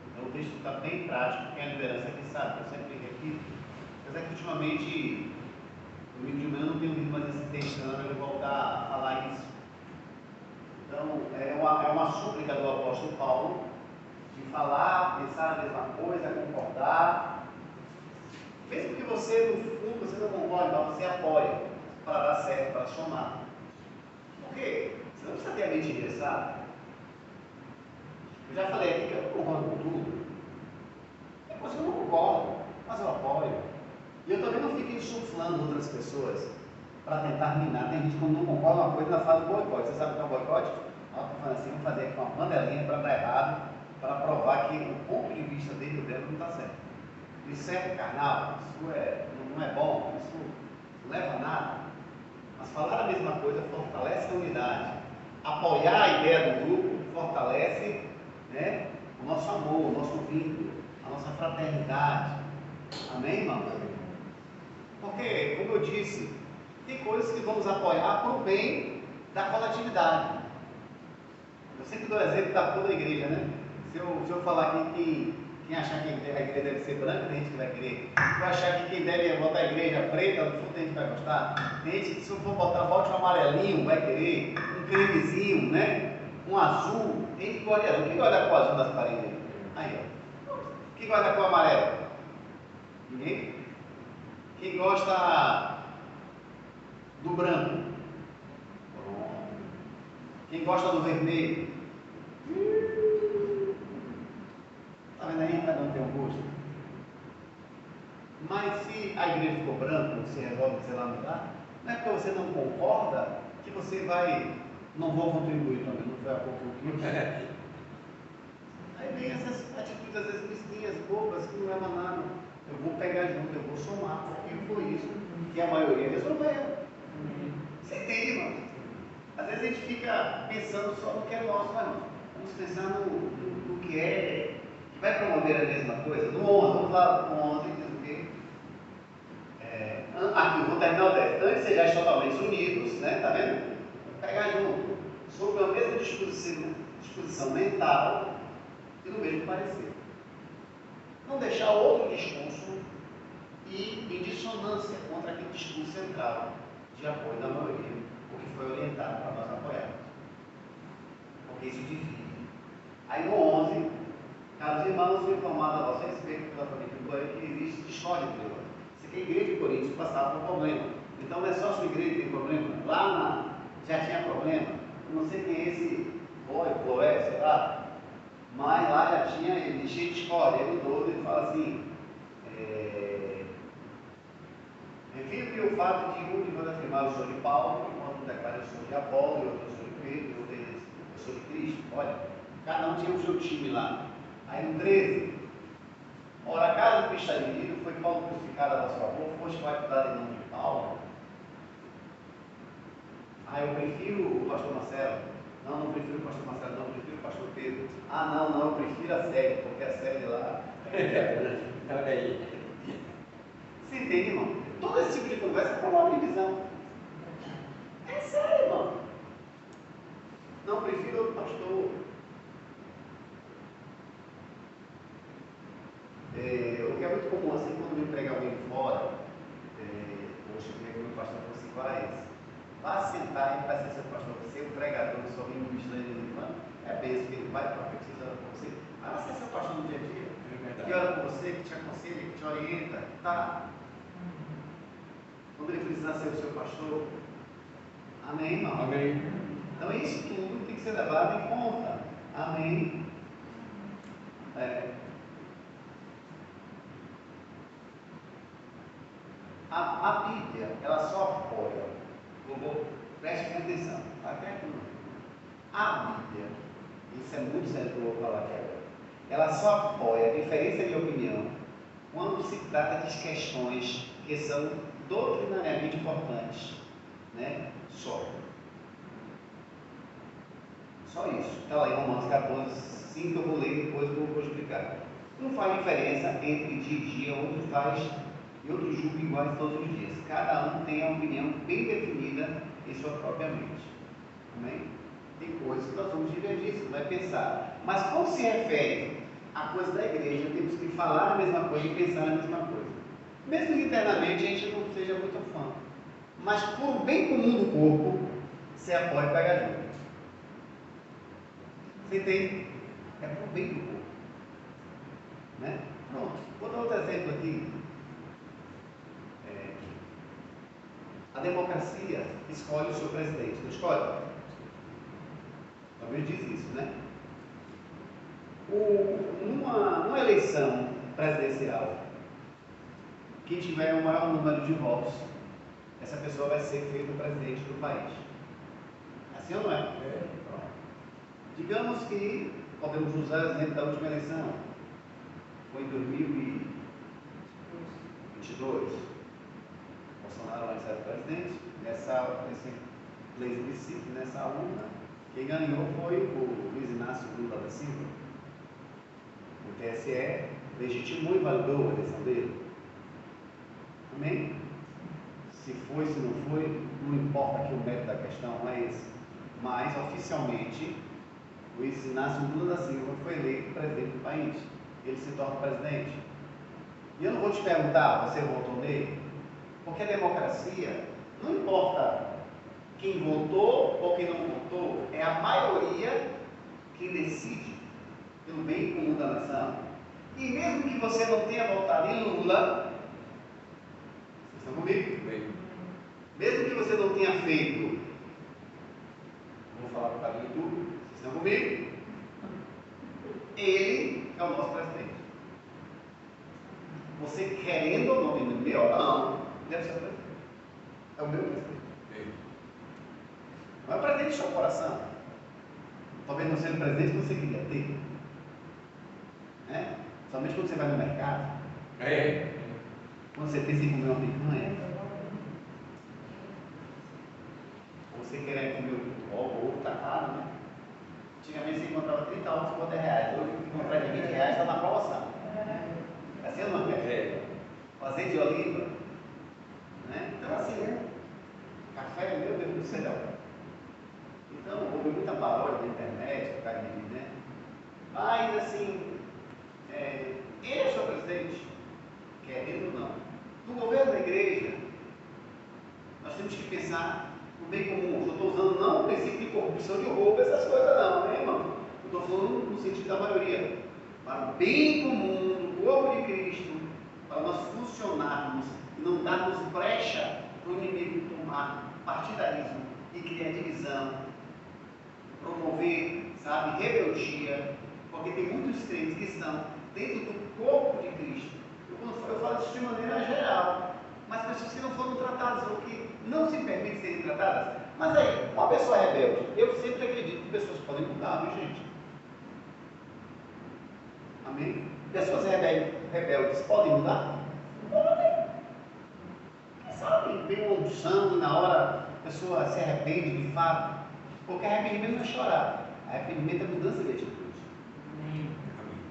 Então o texto está bem prático, porque a liderança aqui sabe, eu sempre repito, apesar que ultimamente, no domingo de manhã, eu não tenho ouvido mais esse texto, então eu vou voltar a falar isso. Então, é uma súplica do apóstolo Paulo de falar, pensar a mesma coisa, concordar. Mesmo que você, no fundo, você não concorde, mas você apoia para dar certo, para somar. Por quê? Você não precisa ter a mente engessada. Eu já falei aqui que eu não concordo com tudo. É coisa que eu não concordo, mas eu apoio. E eu também não fico insuflando outras pessoas para tentar minar. Tem gente que quando não concorda uma coisa, ela fala do boicote. Você sabe o que é um boicote? Ela está falando assim, vamos fazer aqui uma panelinha para dar errado, para provar que o ponto de vista dele ou dela não está certo. Isso é carnal, isso não é bom, isso não leva a nada. Mas falar a mesma coisa fortalece a unidade. Apoiar a ideia do grupo fortalece, né, o nosso amor, o nosso vínculo, a nossa fraternidade. Amém, irmãos? Porque, como eu disse, tem coisas que vamos apoiar para o bem da coletividade. Eu sempre dou o exemplo da cor da igreja, né? Se eu falar aqui quem achar que a igreja deve ser branca, tem gente que vai querer. Se eu achar que quem deve botar a igreja preta, no fundo tem gente que vai gostar. Tem gente que, se eu for bote um amarelinho, vai querer. Um cremezinho, né? Um azul. Tem gente que gosta de azul. Quem gosta da cor azul das paredes? Aí, ó. Quem gosta da cor amarela? Ninguém? Quem gosta do branco? Quem gosta do vermelho? Está vendo aí? Cada um tem um gosto. Mas se a igreja ficou branca, você resolve, sei lá, mudar, não é porque você não concorda que você vai, não vou contribuir também, não foi a pouco que eu quis. Aí vem essas atitudes, às vezes, mesquinhas, bobas, que não levam a nada. Eu vou pegar junto, eu vou somar, porque foi isso que a maioria resolveu. Você entende, irmão? Às vezes a gente fica pensando só no que é nosso, mas não. Vamos pensar no que é, que vai promover a mesma coisa. No 11, vamos lá no 11, diz o quê? Aqui, vou terminar o 10. Antes sejais totalmente unidos, né? Tá vendo? Vamos pegar junto. Sobre a mesma disposição, disposição mental e no mesmo parecer. Não deixar outro discurso ir em dissonância contra aquele discurso central de apoio da maioria, o que foi orientado para nós apoiarmos. Porque isso divide. Aí no 11, caros irmãos, sou informado a vosso respeito pela família do Corinthians que existe discórdia entre nós. Isso aqui é a igreja de Coríntios passava por problema. Então não é só a sua igreja que tem problema. Já tinha problema. Eu não sei quem é esse Chloé, sei lá. Mas lá já tinha ele cheio de discórdia. Ele no 12 ele fala assim, refiro-me o fato de um de nós afirmar eu sou de Paulo, enquanto declara eu sou de Apolo, e outro eu sou de Pedro, e outro eu sou de Cristo. Olha, cada um tinha o seu time lá. Aí no 13, ora, acaso Cristo está dividido, foi Paulo crucificado a vosso favor, foste batizado em nome de Paulo? Eu prefiro o pastor Marcelo. Não prefiro o pastor Marcelo, não, prefiro o pastor Pedro. Não, eu prefiro a Célia, porque a Célia lá é grande. Olha aí. Você entende, irmão? Todo esse tipo de conversa promove divisão. É sério, irmão. Não prefiro o pastor. O que é muito comum, assim, quando me prega alguém fora, hoje eu meu pastor falou assim, vá sentar e vai ser seu pastor, você é o pregador, eu sou menino ministrante de vez em quando, é bênção que ele vai profetizando com você, mas vai ser seu pastor no dia a dia, que ora com você, que te aconselha, que te orienta, tá? Quando ele precisar ser o seu pastor, amém, irmão? Amém. Então isso tudo tem que ser levado em conta, amém? A Bíblia, ela só apoia, preste atenção, até aqui não. A Bíblia, isso é muito sério que eu vou falar aqui agora, ela só apoia a diferença de opinião quando se trata de questões que são doutrinariamente importantes, né? Só isso. Está lá em Romanos 14, 5, eu vou ler depois eu vou explicar. Não faz diferença entre dia e dia, outro faz e outro julga iguais todos os dias. Cada um tem a opinião bem definida em sua própria mente. Amém? Tem coisas que nós vamos divergir, você vai pensar. Mas quando se refere à coisa da igreja, temos que falar a mesma coisa e pensar a mesma coisa. Mesmo que internamente a gente não seja muito fã. Mas por bem comum do corpo, você apoia e pega junto. Você entende? É por bem do corpo. Né? Pronto. Vou dar outro exemplo aqui. A democracia escolhe o seu presidente. Não escolhe? Talvez diz isso, né? Numa eleição presidencial, quem tiver o maior número de votos, essa pessoa vai ser feita presidente do país. Assim ou não é? Digamos que podemos usar o exemplo da última eleição. Foi em 2022. Bolsonaro vai ser presidente. Nesse plebiscito, nessa urna, quem ganhou foi o Luiz Inácio Lula da Silva. O TSE legitimou e validou a eleição dele. Amém? Se foi, se não foi, não importa aqui o mérito da questão, não é esse. Mas, oficialmente, Luiz Inácio Lula da Silva foi eleito presidente do país. Ele se torna presidente. E eu não vou te perguntar, você votou nele? Porque a democracia, não importa quem votou ou quem não votou, é a maioria quem decide pelo bem comum da nação. E mesmo que você não tenha votado em Lula, vocês estão comigo? Bem. Mesmo que você não tenha feito, vou falar por causa do YouTube, vocês estão comigo? Ele é o nosso presidente. Você querendo ou não, meu ou não, deve ser o presidente. É o meu presidente. Não é o presidente do seu coração. Talvez não seja o presidente que você queria ter. Né? Somente quando você vai no mercado. Quando você pensa em comer uma picanha. Ou você quer comer o ovo tá caro, né? Antigamente você encontrava 30 ovos por 10 reais. Hoje comprar de 20 reais está na promoção. Assim ou não é? Azeite de oliva. Né? Então assim, café, meu Deus do céu. Então, houve muita paródia na internet, por causa de Mas, assim, ele é o seu presidente, querendo ou não. No governo da igreja, nós temos que pensar no bem comum. Eu estou usando não o princípio de corrupção, de roubo, essas coisas não, né, irmão? Eu estou falando no sentido da maioria. Para o bem comum do corpo de Cristo, para nós funcionarmos e não darmos brecha para o inimigo tomar partidarismo e criar divisão, promover, sabe, rebeldia, porque tem muitos crentes que estão dentro do corpo de Cristo. Eu falo isso de maneira geral, mas pessoas que não foram tratadas ou que não se permitem serem tratadas. Mas aí, uma pessoa rebelde, eu sempre acredito que pessoas podem mudar, viu, gente? Amém? Pessoas rebeldes podem mudar? Podem. Quem sabe, vem uma unção e na hora a pessoa se arrepende de fato. Porque arrependimento não é chorar. Arrependimento é mudança de atitude.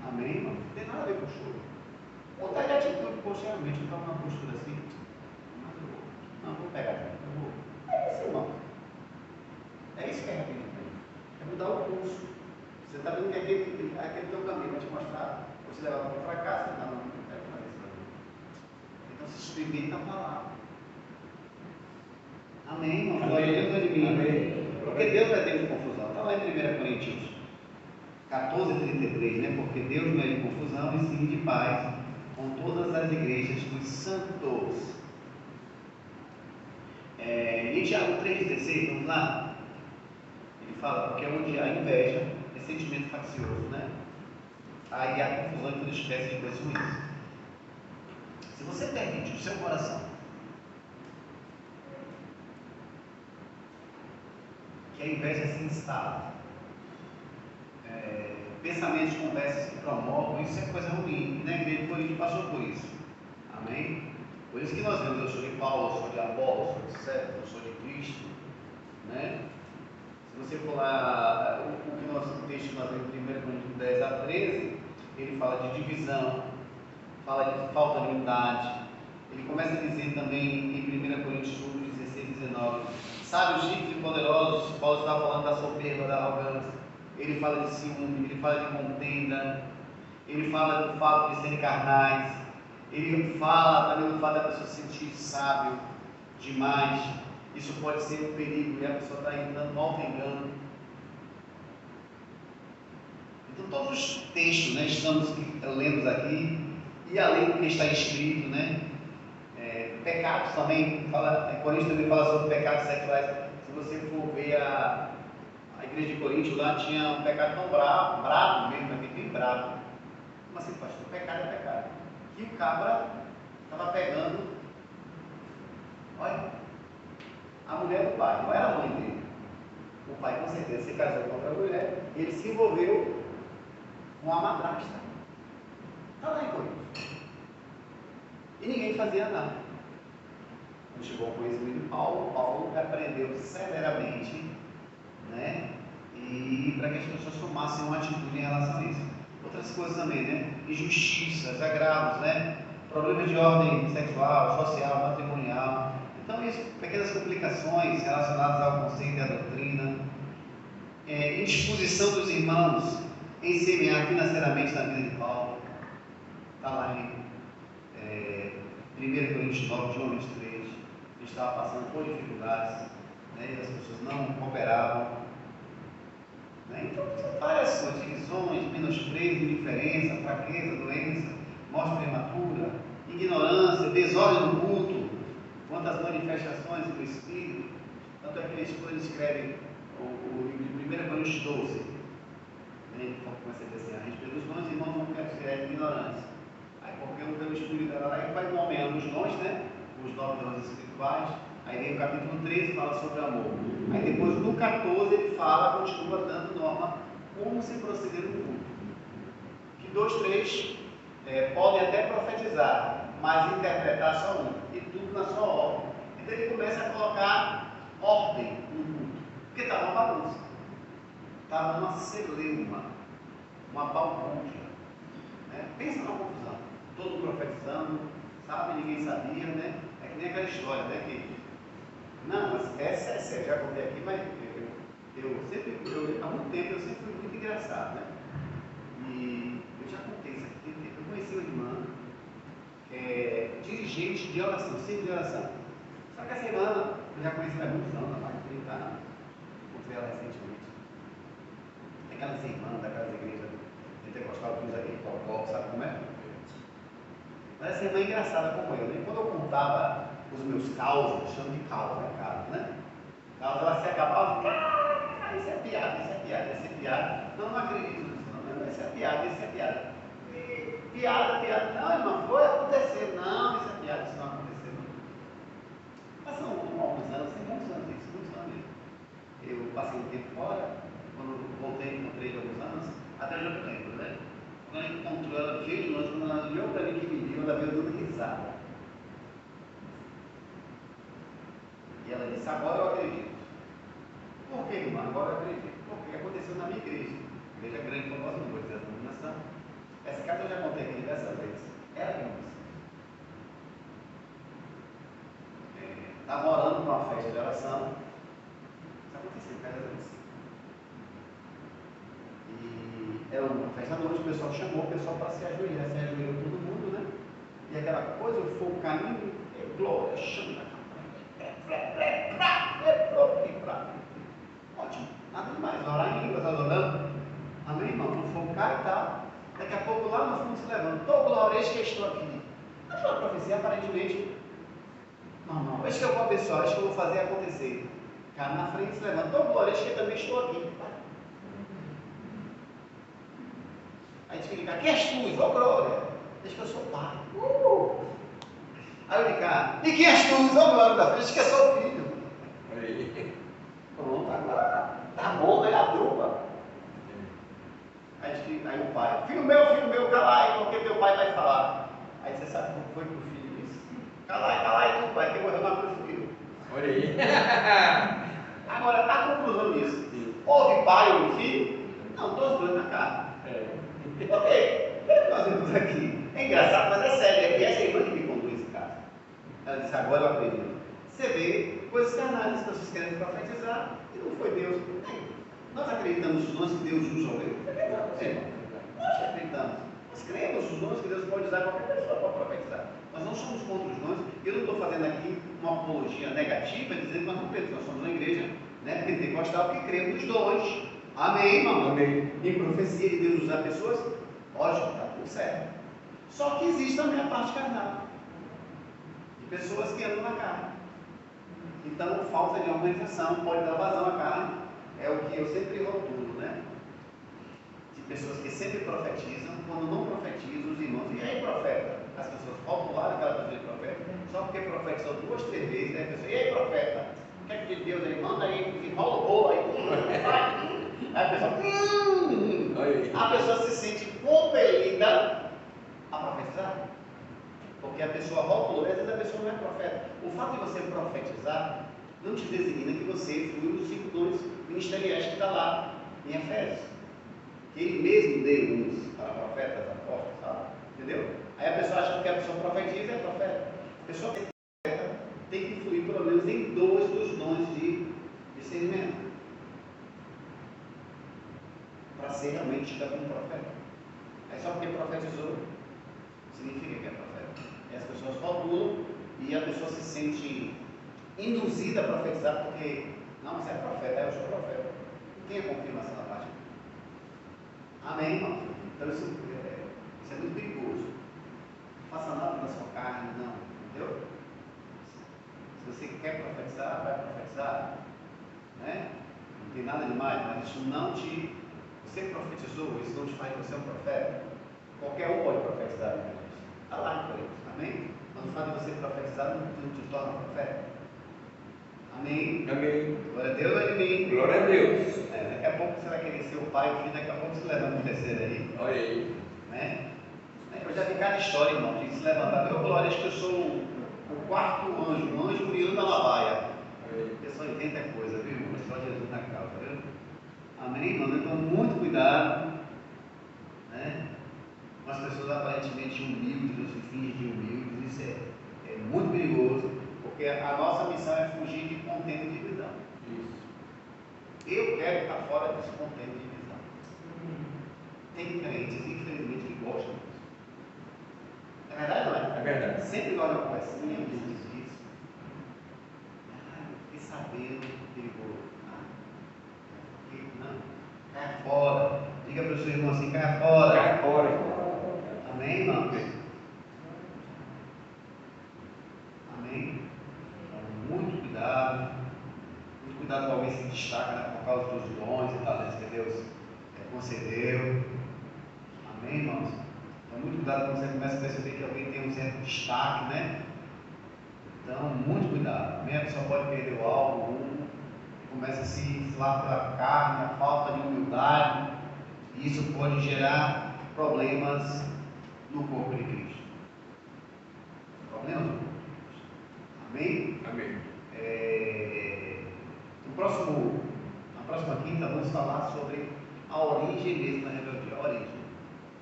Amém, irmão? Não tem nada a ver com choro. Mudar de atitude, poxa, realmente eu estava numa postura assim. Mas eu vou. Não, vou pegar aqui. Eu vou. É isso, irmão. É isso que é arrependimento. É mudar o curso. Você está vendo que aquele teu caminho vai te mostrar. Você leva para o fracasso. Não quero fazer isso. Então se submeta à palavra. Amém, irmão? Glória a Deus, Amém. Porque Deus é Deus de confusão. Está lá em 1 Coríntios 14:33, né? Porque Deus não é de confusão, e sim de paz, com todas as igrejas dos santos. Em Tiago 3,16, vamos lá? Ele fala, porque onde há inveja, é sentimento faccioso, né? Aí há confusão e toda espécie de coisas ruins. Se você permite o seu coração que a inveja se instala, pensamentos, conversas que promovam, isso é coisa ruim. E na igreja de Corinto passou por isso. Amém? Por isso que nós vemos, eu sou de Paulo, eu sou de Apolo, eu sou de César, eu sou de Cristo, né? Se você for lá, o texto que nós lemos em 1 Coríntios 10-13, ele fala de divisão, fala de falta de unidade. Ele começa a dizer também em 1 Coríntios 16-19, sábios, ricos e poderosos. Paulo está falando da soberba, da arrogância. Ele fala de ciúme, ele fala de contenda, ele fala do fato de serem carnais, ele fala também do fato da pessoa se sentir sábio demais. Isso pode ser um perigo e a pessoa está entrando no auto-engano. Então todos os textos, né, estamos lendo aqui, e além do que está escrito, né, pecados também, Coríntios também fala sobre pecados sexuais. Se você for ver a igreja de Coríntios, lá tinha um pecado tão bravo mesmo, bem bravo. Como assim, pastor? Pecado é pecado. E o cabra estava pegando, olha, a mulher do pai, não era a mãe dele. O pai com certeza se casou com outra mulher, ele se envolveu com a madrasta. Está lá em Coríntios. E ninguém fazia nada. Quando chegou ao conhecimento de Paulo repreendeu severamente, né? E para que as pessoas tomassem uma atitude em relação a isso. Outras coisas também, né? Injustiças, agravos, né? Problemas de ordem sexual, social, matrimonial. Então, isso, pequenas complicações relacionadas ao conceito e à doutrina. Indisposição dos irmãos em semear financeiramente na vida de Paulo. Está lá em 1 Coríntios 9, de 1 a 23. Ele estava passando por dificuldades, né? E as pessoas não cooperavam. Então, são várias coisas, divisões, menosprezo, indiferença, fraqueza, doença, morte prematura, ignorância, desordem no culto, quantas manifestações do Espírito. Tanto é que ele escreve o livro de 1 Coríntios 12, né? Ele começa a dizer assim, a respeito dos dons, irmãos, não quero ser de ignorância. Aí, porque pelo Espírito lá, ele vai nomeando os dons, né? Os 9 dons espirituais. Aí vem o capítulo 13, fala sobre o amor. Aí depois no 14 ele fala, continua dando norma como se proceder no culto. Que 2, 3 podem até profetizar, mas interpretar só um. E tudo na sua ordem. Então ele começa a colocar ordem no culto. Porque estava uma bagunça. Estava uma celeuma, uma balbúrdia. Né? Pensa numa confusão. Todo mundo profetizando, sabe? Ninguém sabia, né? É que nem aquela história, né? Que não, mas essa é séria, já contei aqui, mas há muito tempo eu sempre fui muito engraçado, né? já contei isso aqui, eu conheci uma irmã que é dirigente de oração, sempre de oração. Só que essa irmã, eu já conheci há muitos anos, há mais de 30 anos, encontrei ela recentemente. Aquelas irmãs daquelas igrejas pentecostal que usa aquele cocó, sabe como é? Mas essa irmã é engraçada como eu, né? Quando eu contava os meus causos, eu chamo de causa, né? Causa, ela se acabava de isso é piada, isso é piada. Não acredito nisso, não, isso é piada. E piada. Não, irmão, foi acontecer. Não, isso é piada, isso não aconteceu. Mas são alguns anos, tem muitos anos mesmo. Eu passei um tempo fora, quando voltei, encontrei de alguns anos, até já me lembro, né? Quando ela encontrou ela cheia de longe, quando ela olhou para mim que me viu, ela veio dando risada. E ela disse, agora eu acredito. Por que, irmã? Agora eu acredito. Porque aconteceu na minha igreja. Igreja grande, como nós não vou dizer a denominação. Essa casa eu já contei aqui diversas vezes. Ela que não disse. Estava orando para uma festa de oração. Isso aconteceu, casa vezes. E era uma festa à noite, o pessoal chamou o pessoal para se ajoelhar. Se ajoelhou todo mundo, né? E aquela coisa, foi o caminho, glória, chama, ótimo, nada demais, orar em línguas, adorando. Amém, irmão? No fogo cai e tal. Daqui a pouco lá no fundo se levantou, glória, eis que estou aqui. Mas uma profecia aparentemente normal. Eis que eu vou abençoar, eis que eu vou fazer acontecer. Cara na frente se levantou, glória, eis que eu também estou aqui. Aí diz que ele quem és tu? Ó glória, eis que eu sou o pai. Aí eu digo, e quem és tu? Ó glória da frente, eis que eu sou o filho. Pronto, agora tá bom, né? A trupa. Aí o pai, filho meu, cala aí, porque teu pai vai falar. Aí você sabe como foi que o filho disse? Cala aí, tu pai, que morreu na cruz do filho. Olha aí. Agora, a conclusão disso, houve pai ou filho? Não, todos dois na carne. Por quê? O que nós vemos aqui? É engraçado, mas é sério, e essa irmã que me contou esse caso. Ela disse, agora eu acredito. Você vê coisas carnais, as pessoas querem profetizar, e não foi Deus. Nós acreditamos nos dons que Deus usa alguém? Nós acreditamos. Nós cremos nos dons que Deus pode usar qualquer pessoa para profetizar. Nós não somos contra os dons. Eu não estou fazendo aqui uma apologia negativa, dizendo que nós não cremos. Nós somos uma igreja pentecostal que cremos nos dons. Amém, irmão? Amém. Em profecia de Deus usar pessoas, lógico, está tudo certo. Só que existe também a parte carnal. De pessoas que andam na carne. Então, falta de organização pode dar vazão à carne. É o que eu sempre rotulo, né? De pessoas que sempre profetizam, quando não profetizam, os irmãos, e aí profeta? As pessoas rotularam aquela pessoa de profeta, só porque profetizou 2, 3 vezes, né? A pessoa, e aí profeta? O que é que Deus ele manda aí, enrola o bolo aí, aí a pessoa se sente compelida a profetizar. Porque a pessoa rotulou, e às vezes a pessoa não é profeta. O fato de você profetizar não te designa que você flui os 5 dons ministeriais que está lá em Efésios. Que ele mesmo deu uns para profetas, apóstolos, sabe? Entendeu? Aí a pessoa acha que a pessoa profetiza é profeta. A pessoa tem que fluir pelo menos em 2 dos dons de discernimento. Para ser realmente tido como profeta. Aí só porque profetizou, significa que é profeta. E as pessoas rotulam e a pessoa se sente induzida a profetizar porque, não, você é profeta, eu sou profeta. Quem é confirmação da parte? Amém, irmão? Então isso é muito perigoso. Não faça nada na sua carne, não. Entendeu? Se você quer profetizar, vai profetizar. Né? Não tem nada demais, mas isso não te... Você profetizou, isso não te faz você um profeta. Qualquer um pode profetizar, né? Está lá em Coríntios. Amém? Mas o fato de você profetizar não te torna profeta. Amém? Amém. Glória a Deus, amém. Glória a Deus. Daqui a pouco você vai querer ser o pai, o filho, daqui a pouco você levanta o terceiro aí. Olha aí. Né? Eu já vi cada história, irmão, de se levantar. Meu glória, acho que eu sou o 4º anjo, um anjo brilhando na lavaia. A pessoa entende a coisa, viu? É só Jesus na causa, viu? Amém, irmão? Então, muito cuidado, né? Com as pessoas aparentemente humildes, ou se fingem de humildes, isso é muito perigoso, porque a nossa missão é fugir de contenda e divisão. Isso. Eu quero estar fora desse contenda e divisão. Tem crentes, infelizmente, que gostam disso. É verdade ou não é? É verdade. Sempre olha uma conversinha, que diz isso. Eu fiquei sabendo que ele vou. Não, cai fora. Diga para o seu irmão assim, cai fora. Cai fora. Amém, irmãos? Amém? Muito cuidado. Muito cuidado com alguém se destaca, né, por causa dos dons e talentos que Deus concedeu. Amém, irmãos? Então, muito cuidado quando você começa a perceber que alguém tem um certo destaque, né? Então, muito cuidado. Amém? A pessoa pode perder o alvo, o rumo, começa a se inflar pela carne, a falta de humildade, e isso pode gerar problemas no corpo de Cristo. Problemas no corpo de Cristo. Amém? Amém. Na próxima quinta, vamos falar sobre a origem mesmo da rebeldia. A origem.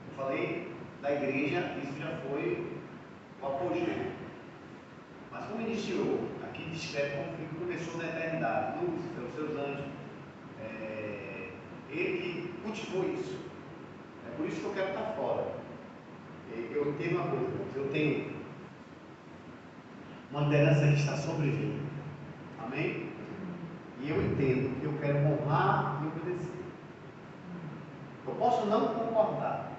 Eu falei da igreja, isso já foi o apogeu. Mas como iniciou, aqui discreto conflito, começou na eternidade, Lúcifer, os seus anjos, ele que cultivou isso. É por isso que eu quero estar fora. Eu tenho uma coisa, eu tenho uma liderança que está sobrevivendo. Amém? E eu entendo que eu quero honrar e obedecer. Eu posso não concordar,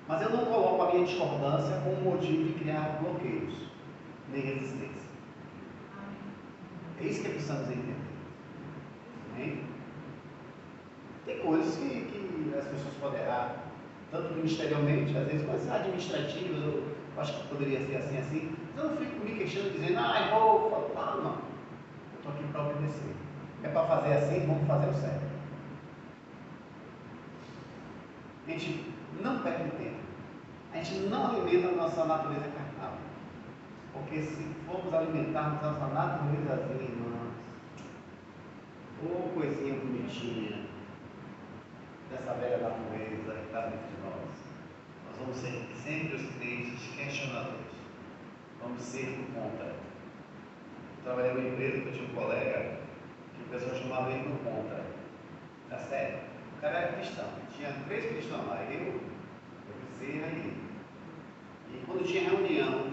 mas eu não coloco a minha discordância como motivo de criar bloqueios, nem resistência. É isso que precisamos entender. Amém? Tem coisas que as pessoas podem errar, tanto ministerialmente, às vezes coisas administrativas, eu acho que poderia ser assim, assim. Mas eu não fico me queixando, dizendo, vou falar, não. Eu estou aqui para obedecer. É para fazer assim, vamos fazer o certo. A gente não perde tempo. A gente não alimenta a nossa natureza carnal. Porque se formos alimentarmos a nossa natureza, irmãos, ou coisinha bonitinha dessa velha natureza que está dentro de nós vamos ser sempre os crentes questionadores. Vamos ser do contra. Eu trabalhei em uma empresa que eu tinha um colega que o pessoal chamava ele do contra. Tá sério? O cara era cristão. Tinha 3 cristãos lá. Eu precisei ele. E quando tinha reunião,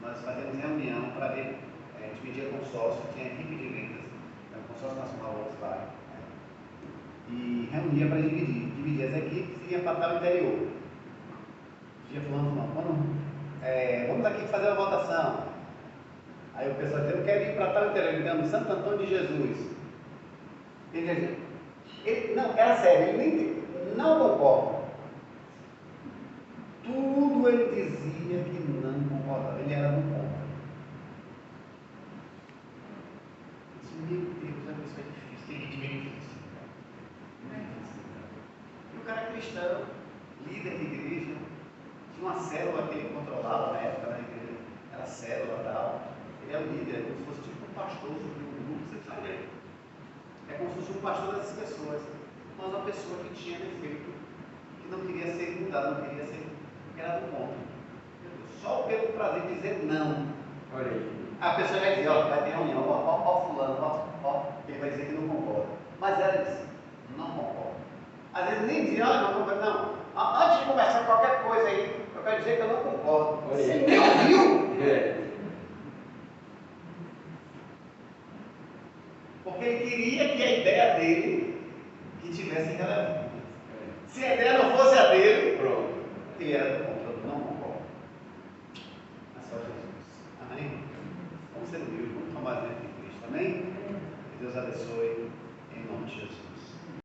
nós fazíamos reunião para ver, a gente pedia consórcio, tinha equipe de vendas, era o consórcio nacional Volkswagen, e reunia para dividir as equipes e ia para tal interior. Dia fulano, vamos aqui fazer uma votação. Aí o pessoal dizia, eu quero ir para tal interior, digamos, Santo Antônio de Jesus. Ele não, era sério, ele nem não concorda. Tudo ele dizia que não concordava, ele era do contra. Meu Deus, a pessoa é difícil, tem gente bem difícil. E o cara é cristão, líder de igreja, tinha uma célula que ele controlava na época da igreja, era célula e tal. Ele é o líder, é como se fosse tipo um pastor sobre um grupo, você sabe? É como se fosse um pastor dessas pessoas. Mas uma pessoa que tinha defeito, que não queria ser mudado, não queria ser, porque era do contra. Só pelo prazer de dizer não. Olha aí. A pessoa vai dizer, vai ter reunião, fulano, ele vai dizer que não concorda. Mas ela disse, não concorda. Às vezes nem dizia, não concorda, não. Antes de conversar qualquer coisa aí, eu quero dizer que eu não concordo. Você me ouviu? É. Porque ele queria que a ideia dele que tivesse relevância. Se a ideia não fosse a dele, Pronto. ele era do contra, não concorda. É só Jesus. Amém? Vamos ser humildes, vamos tomar exemplo de Cristo. Amém? Que Deus abençoe.